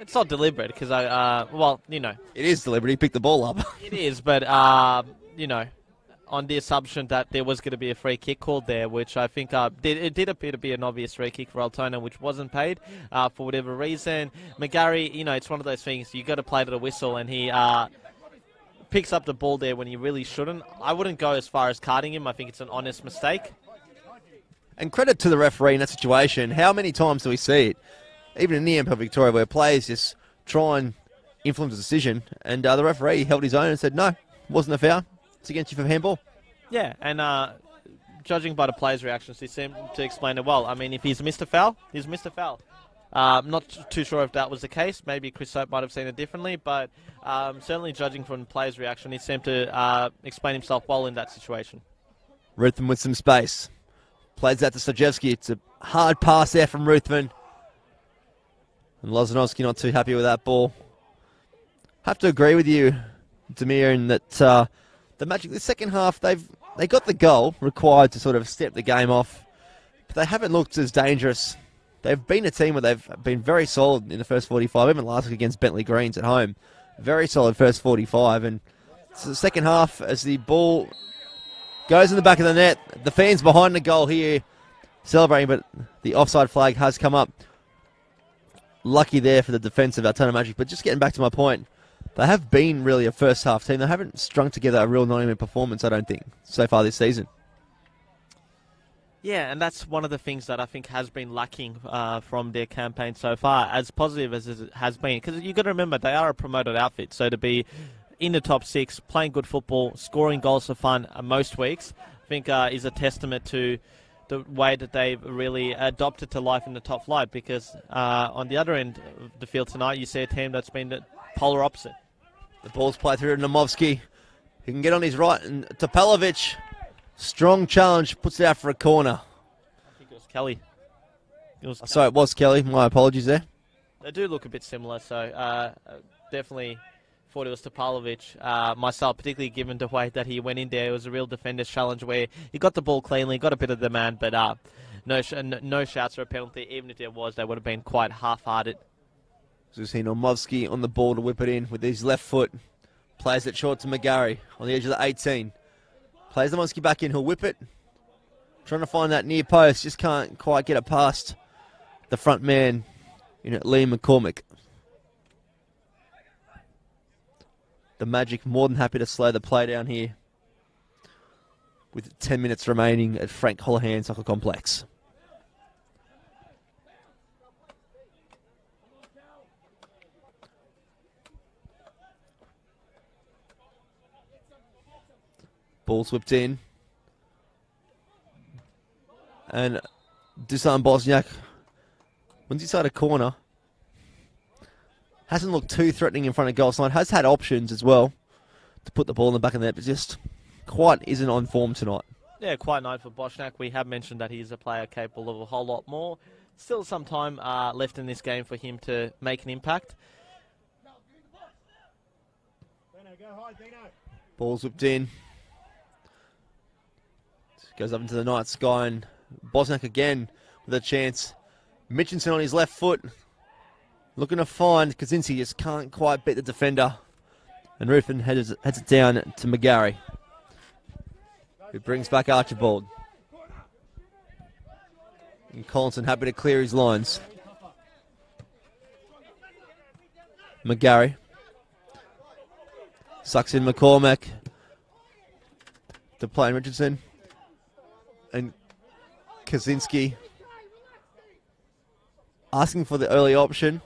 It's not deliberate because well, you know. It is deliberate. He picked the ball up. It is, but, you know, on the assumption that there was going to be a free kick called there, which I think it did appear to be an obvious free kick for Altona, which wasn't paid for whatever reason. McGarry, you know, it's one of those things, you got to play to the whistle, and he picks up the ball there when he really shouldn't. I wouldn't go as far as carding him. I think it's an honest mistake. And credit to the referee in that situation. How many times do we see it? Even in the NPL Victoria, where players just try and influence the decision, and the referee held his own and said, no, wasn't a foul. It's against you for handball. Yeah, and judging by the players' reactions, he seemed to explain it well. I mean, if he's missed a foul, he's missed a foul. Not too sure if that was the case. Maybe Chris Soap might have seen it differently, but certainly judging from the players' reaction, he seemed to explain himself well in that situation. Ruthven with some space. Plays that to Stojewski. It's a hard pass there from Ruthven. And Lozanovsky not too happy with that ball. Have to agree with you, Demir, in that the Magic, the second half, they got the goal required to sort of step the game off, but they haven't looked as dangerous. They've been a team where they've been very solid in the first 45, even last week against Bentley Greens at home. Very solid first 45, and it's the second half as the ball goes in the back of the net. The fans behind the goal here celebrating, but the offside flag has come up. Lucky there for the defence of Altona Magic, but just getting back to my point, they have been really a first half team. They haven't strung together a real 90-minute performance, I don't think, so far this season. Yeah, and that's one of the things that I think has been lacking from their campaign so far, as positive as it has been. Because you've got to remember, they are a promoted outfit, so to be in the top six, playing good football, scoring goals for fun most weeks, I think is a testament to the way that they've really adopted to life in the top flight. Because on the other end of the field tonight, you see a team that's been the polar opposite. The ball's played through to Nomowski. He can get on his right, and Topalovic, strong challenge, puts it out for a corner. I think it was Kelly. Sorry, it was Kelly. My apologies there. They do look a bit similar, so definitely thought it was Topalovic. Myself, particularly given the way that he went in there, it was a real defender's challenge where he got the ball cleanly, got a bit of demand, but no shouts or a penalty. Even if there was, they would have been quite half-hearted. So we see Nomowski on the ball to whip it in with his left foot. Plays it short to McGarry on the edge of the 18. Plays Nomowski back in, he'll whip it. Trying to find that near post, just can't quite get it past the front man, Liam McCormick. The Magic more than happy to slow the play down here with 10 minutes remaining at Frank Holohan Soccer Complex. Ball's whipped in. And Dusan Bosniak, once inside a corner, hasn't looked too threatening in front of goal line. Has had options as well to put the ball in the back of the net, but just quite isn't on form tonight. Yeah, quite nice for Boschnak. We have mentioned that he's a player capable of a whole lot more. Still some time left in this game for him to make an impact. Ball's whipped in. Goes up into the night sky, and Bosnak again with a chance. Mitchinson on his left foot. Looking to find Kaczynski, just can't quite beat the defender. And Ruffin heads it down to McGarry, who brings back Archibald. And Collinson happy to clear his lines. McGarry. Sucks in McCormack. To play Richardson. And Kaczynski asking for the early option.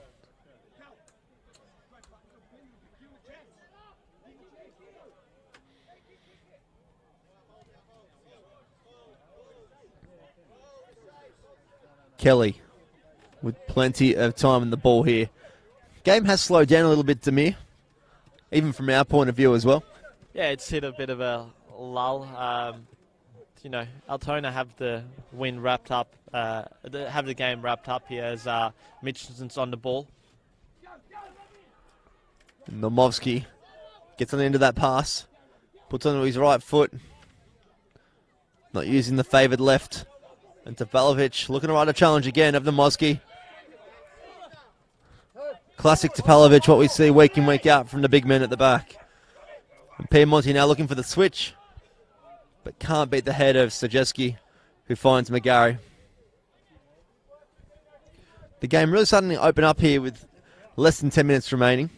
Kelly with plenty of time in the ball here. Game has slowed down a little bit, Demir, even from our point of view as well. Yeah, it's hit a bit of a lull. Altona have the win wrapped up, have the game wrapped up here as Mitchinson's on the ball. Nomovsky gets on the end of that pass, puts onto his right foot, not using the favoured left. And Topalovic looking to ride a challenge again of Nomovsky. Classic Topalovic, what we see week in, week out from the big men at the back. And Piemonte now looking for the switch, but can't beat the head of Stajeski, who finds McGarry. The game really starting to open up here with less than 10 minutes remaining.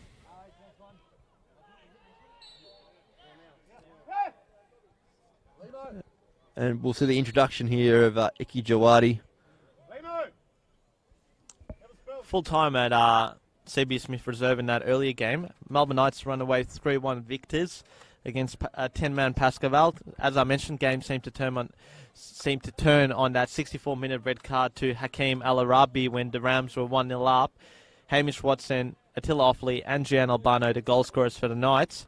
And we'll see the introduction here of Iki Jawadi. Full time at CB Smith Reserve in that earlier game. Melbourne Knights run away 3-1 victors against 10-man Pascoval. As I mentioned, game seemed to turn on that 64-minute red card to Hakeem Al-Arabi when the Rams were 1-0 up. Hamish Watson, Attila Offley and Gian Albano, the goal scorers for the Knights.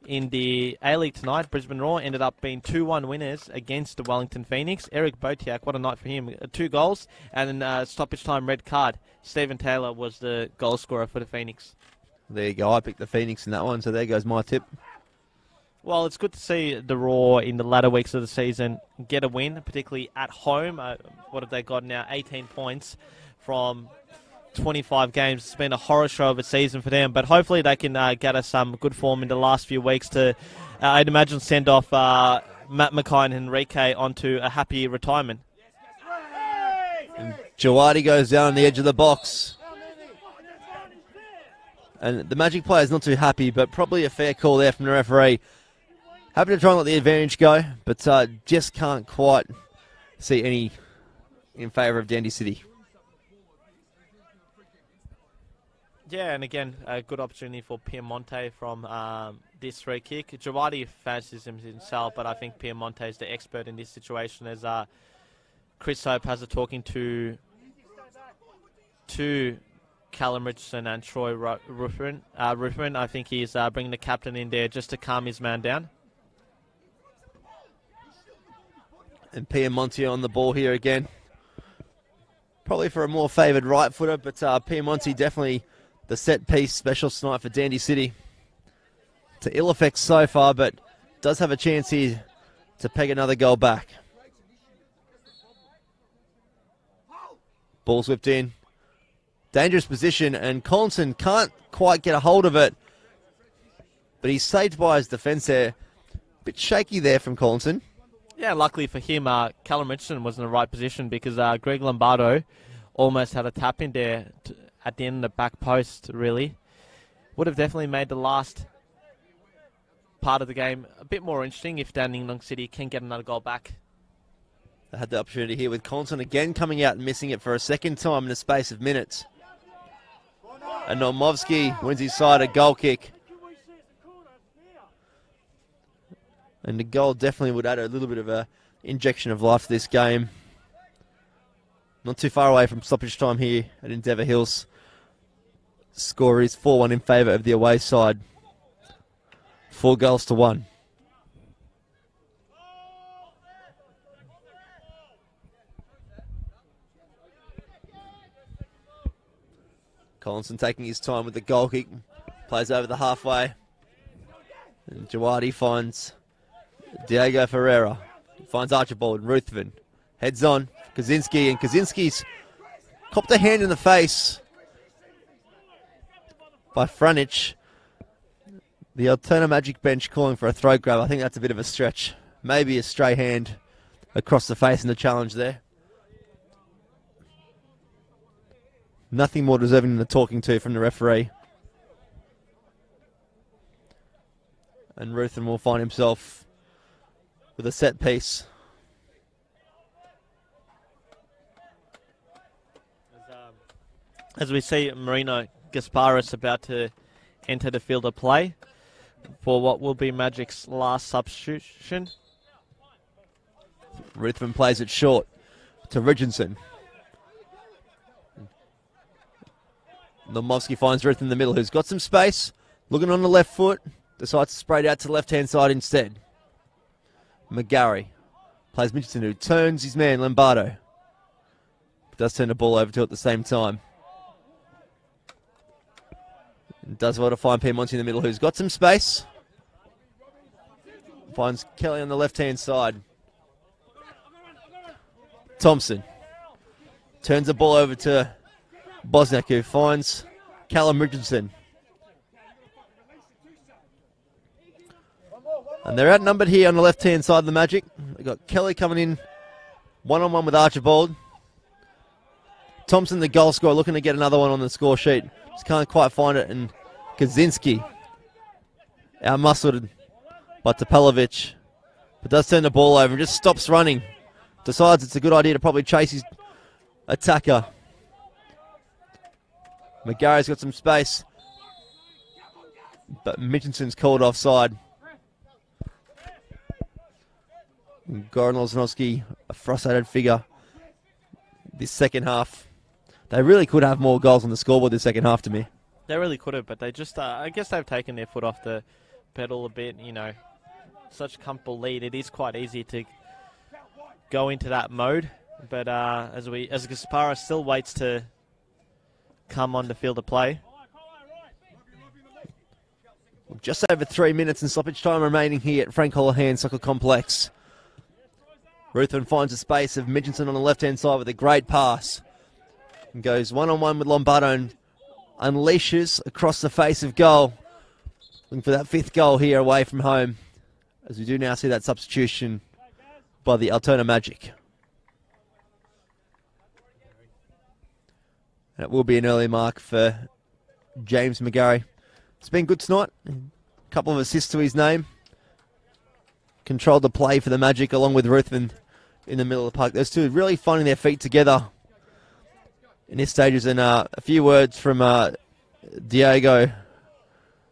In the A-League tonight, Brisbane Roar ended up being 2-1 winners against the Wellington Phoenix. Eric Botiak, what a night for him. 2 goals and then stoppage time red card. Stephen Taylor was the goal scorer for the Phoenix. There you go. I picked the Phoenix in that one, so there goes my tip. Well, it's good to see the Roar in the latter weeks of the season get a win, particularly at home. What have they got now? 18 points from 25 games. It's been a horror show of a season for them, but hopefully they can get us some good form in the last few weeks to, I'd imagine, send off Matt Mackay and Enrique onto a happy retirement. And Jawadi goes down on the edge of the box. And the Magic player is not too happy, but probably a fair call there from the referee. Happy to try and let the advantage go, but just can't quite see any in favour of Dandy City. Yeah, and again, a good opportunity for Piemonte from this free kick. Jawadi fancies himself, but I think Piemonte is the expert in this situation as Chris Hope has a talking to Callum Richardson and Troy Ruffin. I think he's bringing the captain in there just to calm his man down. And Piemonte on the ball here again. Probably for a more favoured right footer, but Piemonte definitely the set-piece specialist tonight for Dandy City. To ill effect so far, but does have a chance here to peg another goal back. Ball's whipped in. Dangerous position, and Collinson can't quite get a hold of it. But he's saved by his defence there. Bit shaky there from Collinson. Yeah, luckily for him, Callum Richardson was in the right position because Greg Lombardo almost had a tap in there at the end of the back post, really. Would have definitely made the last part of the game a bit more interesting if Dandenong City can get another goal back. They had the opportunity here with Collinson again coming out and missing it for a second time in the space of minutes. And Nomovsky wins his side a goal kick. And the goal definitely would add a little bit of a injection of life to this game. Not too far away from stoppage time here at Endeavour Hills. Score is 4-1 in favour of the away side. 4 goals to 1. Collinson taking his time with the goal kick. Plays over the halfway. And Jawadi finds Diego Ferreira. Finds Archibald. Ruthven heads on. Kaczynski. And Kaczynski's copped a hand in the face by Franich. The Altona Magic bench calling for a throat grab. I think that's a bit of a stretch. Maybe a stray hand across the face in the challenge there. Nothing more deserving than a talking to from the referee. And Ruthven will find himself with a set piece. As we see Marino Gasparis about to enter the field of play for what will be Magic's last substitution. Ruthven plays it short to Richardson. Lomovsky finds Ruthven in the middle, who's got some space. Looking on the left foot. Decides to spray it out to the left-hand side instead. McGarry plays Mitchelson, who turns his man, Lombardo. Does turn the ball over to at the same time. And does well to find Piemonte in the middle, who's got some space. Finds Kelly on the left-hand side. Thompson turns the ball over to Bosniak, who finds Callum Richardson. And they're outnumbered here on the left-hand side of the Magic. They've got Kelly coming in one-on-one with Archibald. Thompson, the goal scorer, looking to get another one on the score sheet. Just can't quite find it. And Kaczynski, out-muscled by Topalovic, but does turn the ball over and just stops running. Decides it's a good idea to probably chase his attacker. McGarry's got some space, but Mitchinson's called offside. Goran Loznovsky, a frustrated figure this second half. They really could have more goals on the scoreboard this second half to me. They really could have, but they just, I guess they've taken their foot off the pedal a bit. You know, such a comfortable lead. It is quite easy to go into that mode. But as Gaspara still waits to come on the field of play. Just over 3 minutes and stoppage time remaining here at Frank Holohan Soccer Complex. Ruthven finds a space of Mitchinson on the left-hand side with a great pass. And goes one-on-one with Lombardo and unleashes across the face of goal. Looking for that fifth goal here away from home. As we do now see that substitution by the Altona Magic. And it will be an early mark for James McGarry. It's been good tonight. A couple of assists to his name. Controlled the play for the Magic along with Ruthven in the middle of the park. Those two really finding their feet together in this stages. And a few words from Diego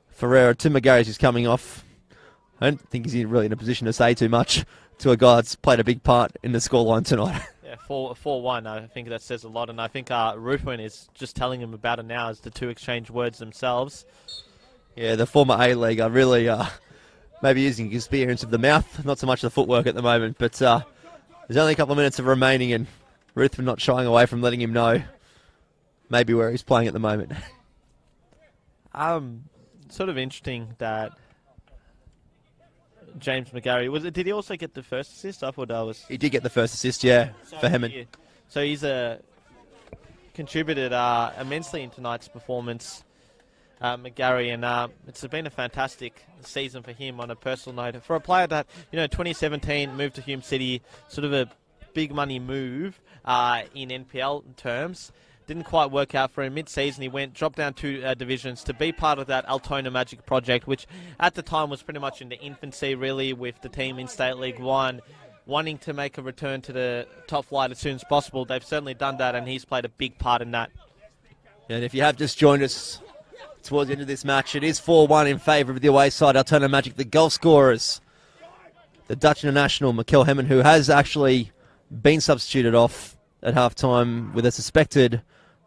Ferreira to McGarry, who's coming off. I don't think he's really in a position to say too much to a guy that's played a big part in the scoreline tonight. Yeah, 4-1. I think that says a lot. And I think Ruthven is just telling him about it now as the two exchange words themselves. Yeah, the former A-League are really maybe using experience of the mouth, not so much the footwork at the moment. But there's only a couple of minutes of remaining, and Ruthven not shying away from letting him know maybe where he's playing at the moment. Sort of interesting that James McGarry, did he also get the first assist? I thought that was... He did get the first assist, yeah, for Hemmant. So he's contributed immensely in tonight's performance, McGarry, and it's been a fantastic season for him on a personal note. For a player that, 2017 moved to Hume City, sort of a big money move in NPL terms. Didn't quite work out for him. Mid-season, he dropped down 2 divisions to be part of that Altona Magic project, which at the time was pretty much in the infancy, really, with the team in State League 1 wanting to make a return to the top flight as soon as possible. They've certainly done that, and he's played a big part in that. And if you have just joined us towards the end of this match, it is 4-1 in favour of the away side, Altona Magic. The goal scorers, the Dutch international, Mikel Hemmant, who has actually been substituted off at half-time with a suspected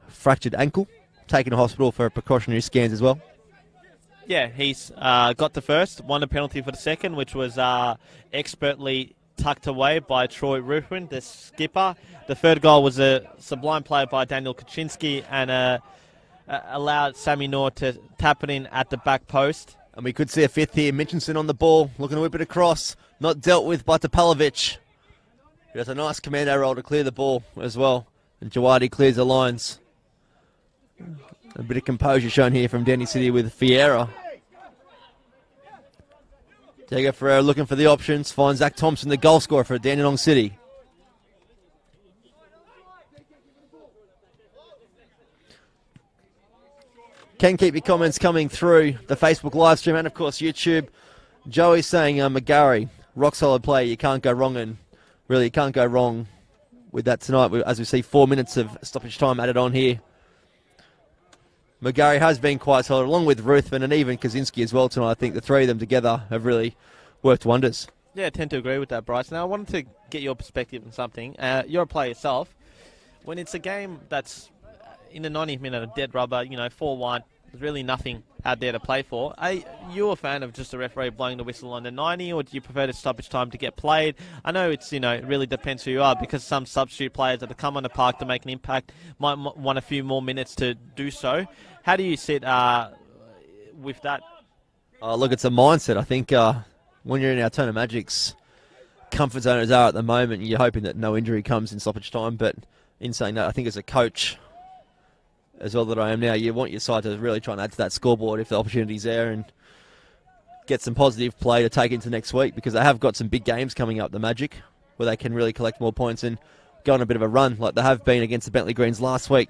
fractured ankle, taken to hospital for precautionary scans as well. Yeah, he's got the first, won a penalty for the second, which was expertly tucked away by Troy Ruthven, the skipper. The third goal was a sublime play by Daniel Kaczynski and a allowed Sammy Noor to tap it in at the back post. And we could see a fifth here. Mitchinson on the ball, looking to whip it across. Not dealt with by Topalovic. He does a nice commando roll to clear the ball as well. And Jawadi clears the lines. A bit of composure shown here from Dandy City with Fiera. Diego Ferreira looking for the options. Finds Zach Thompson, the goal scorer for Dandenong City. Can keep your comments coming through the Facebook live stream and, of course, YouTube. Joey saying, McGarry, rock solid play. You can't go wrong, and really you can't go wrong with that tonight. As we see 4 minutes of stoppage time added on here. McGarry has been quite solid, along with Ruthven and even Kaczynski as well tonight. I think the three of them together have really worked wonders. Yeah, I tend to agree with that, Bryce. Now, I wanted to get your perspective on something. You're a player yourself. When it's a game that's in the 90th minute of dead rubber, 4-1, there's really nothing out there to play for. Are you a fan of just a referee blowing the whistle on the 90, or do you prefer the stoppage time to get played? I know it really depends who you are, because some substitute players that have come on the park to make an impact might want a few more minutes to do so. How do you sit with that? Look, it's a mindset. I think when you're in Altona Magic's comfort zone as are at the moment, you're hoping that no injury comes in stoppage time. But in saying that, I think as a coach, as well that I am now, you want your side to really try and add to that scoreboard if the opportunity's there and get some positive play to take into next week, because they have got some big games coming up, the Magic, where they can really collect more points and go on a bit of a run like they have been against the Bentley Greens last week,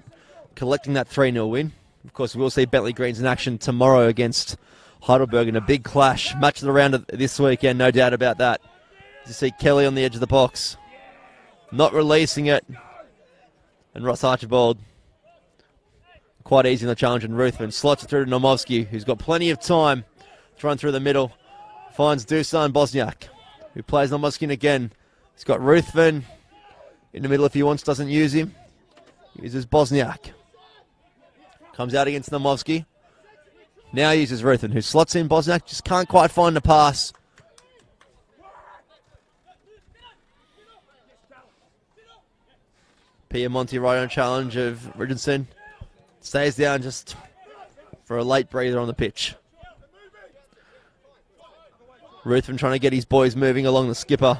collecting that 3-0 win. Of course, we'll see Bentley Greens in action tomorrow against Heidelberg in a big clash. Match of the round this weekend, no doubt about that. You see Kelly on the edge of the box, not releasing it, and Ross Archibald quite easy in the challenge, and Ruthven slots it through to Nomovsky, who's got plenty of time to run through the middle. Finds Dusan Bosniak, who plays Nomovsky again. He's got Ruthven in the middle if he wants, doesn't use him. Uses Bosniak. Comes out against Nomovsky. Now uses Ruthven, who slots in Bosniak, just can't quite find the pass. Piemonte right on challenge of Richardson. Stays down just for a late breather on the pitch. Ruthven trying to get his boys moving along the skipper.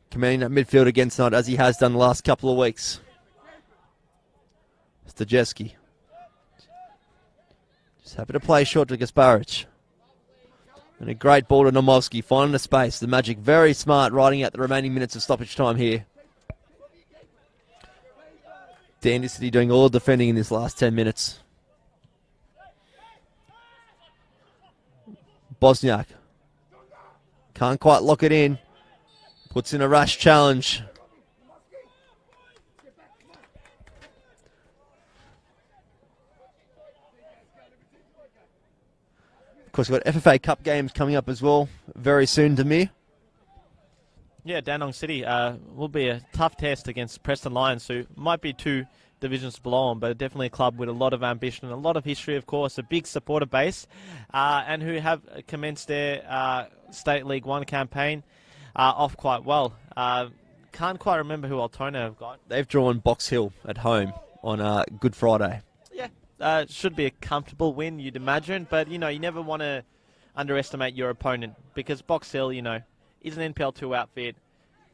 Commanding that midfield again tonight, as he has done the last couple of weeks. Stajeski. Just happy to play short to Gasparic. And a great ball to Nomovsky, finding the space. The Magic very smart, riding out the remaining minutes of stoppage time here. Dandy City doing all the defending in this last 10 minutes. Bosniak. Can't quite lock it in. Puts in a rash challenge. Of course, we've got FFA Cup games coming up as well very soon, Demir. Yeah, Dandenong City will be a tough test against Preston Lions, who might be 2 divisions below them, but definitely a club with a lot of ambition, a lot of history, of course, a big supporter base, and who have commenced their State League 1 campaign off quite well. Can't quite remember who Altona have got. They've drawn Box Hill at home on Good Friday. Yeah, should be a comfortable win, you'd imagine, but, you never want to underestimate your opponent, because Box Hill, is an NPL 2 outfit.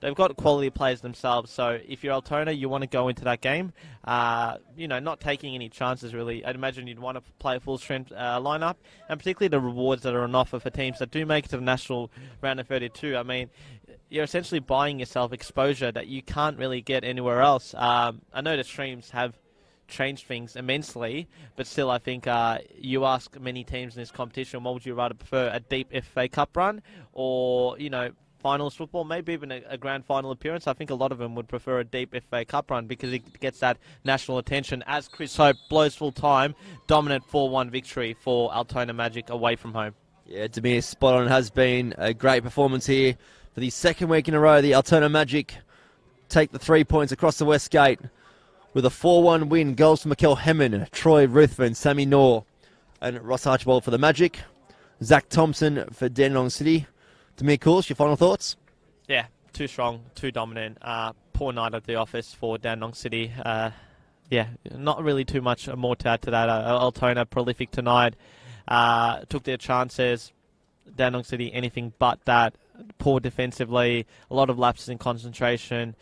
They've got quality players themselves, so if you're Altona, you want to go into that game, not taking any chances, really. I'd imagine you'd want to play a full-strength lineup, and particularly the rewards that are on offer for teams that do make it to the national round of 32. I mean, you're essentially buying yourself exposure that you can't really get anywhere else. I know the streams have changed things immensely, but still I think you ask many teams in this competition, what would you rather prefer, a deep FA Cup run or, finals football, maybe even a grand final appearance? I think a lot of them would prefer a deep FA Cup run because it gets that national attention, as Chris Hope blows full time, dominant 4-1 victory for Altona Magic away from home. Yeah, Demir, spot on. Has been a great performance here for the second week in a row. The Altona Magic take the 3 points across the West Gate with a 4-1 win. Goals from Mikel Hemmen, Troy Ruthven, Sammy Noor, and Ross Archibald for the Magic. Zach Thompson for Dandenong City. Demir Course, your final thoughts? Yeah, too strong, too dominant. Poor night at the office for Dandenong City. Yeah, not really too much more to add to that. Altona prolific tonight, took their chances. Dandenong City anything but that. Poor defensively, a lot of lapses in concentration.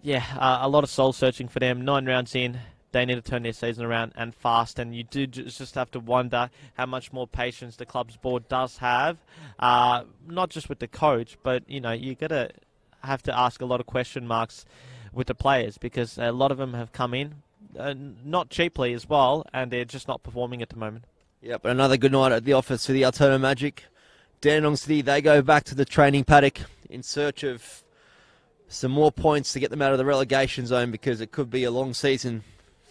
Yeah, a lot of soul searching for them. 9 rounds in, they need to turn their season around and fast. And you do just have to wonder how much more patience the club's board does have, not just with the coach, but you gotta have to ask a lot of question marks with the players, because a lot of them have come in not cheaply as well, and they're just not performing at the moment. Yep, another good night at the office for the Altona Magic. Dandenong City, they go back to the training paddock in search of some more points to get them out of the relegation zone, because it could be a long season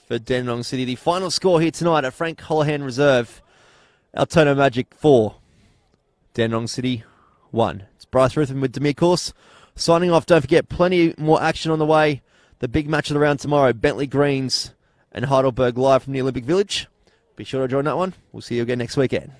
for Dandenong City. The final score here tonight at Frank Holohan Reserve, Altona Magic 4, Dandenong City 1. It's Bryce Ruthven with Demir Course signing off. Don't forget, plenty more action on the way. The big match of the round tomorrow, Bentley Greens and Heidelberg live from the Olympic Village. Be sure to join that one. We'll see you again next weekend.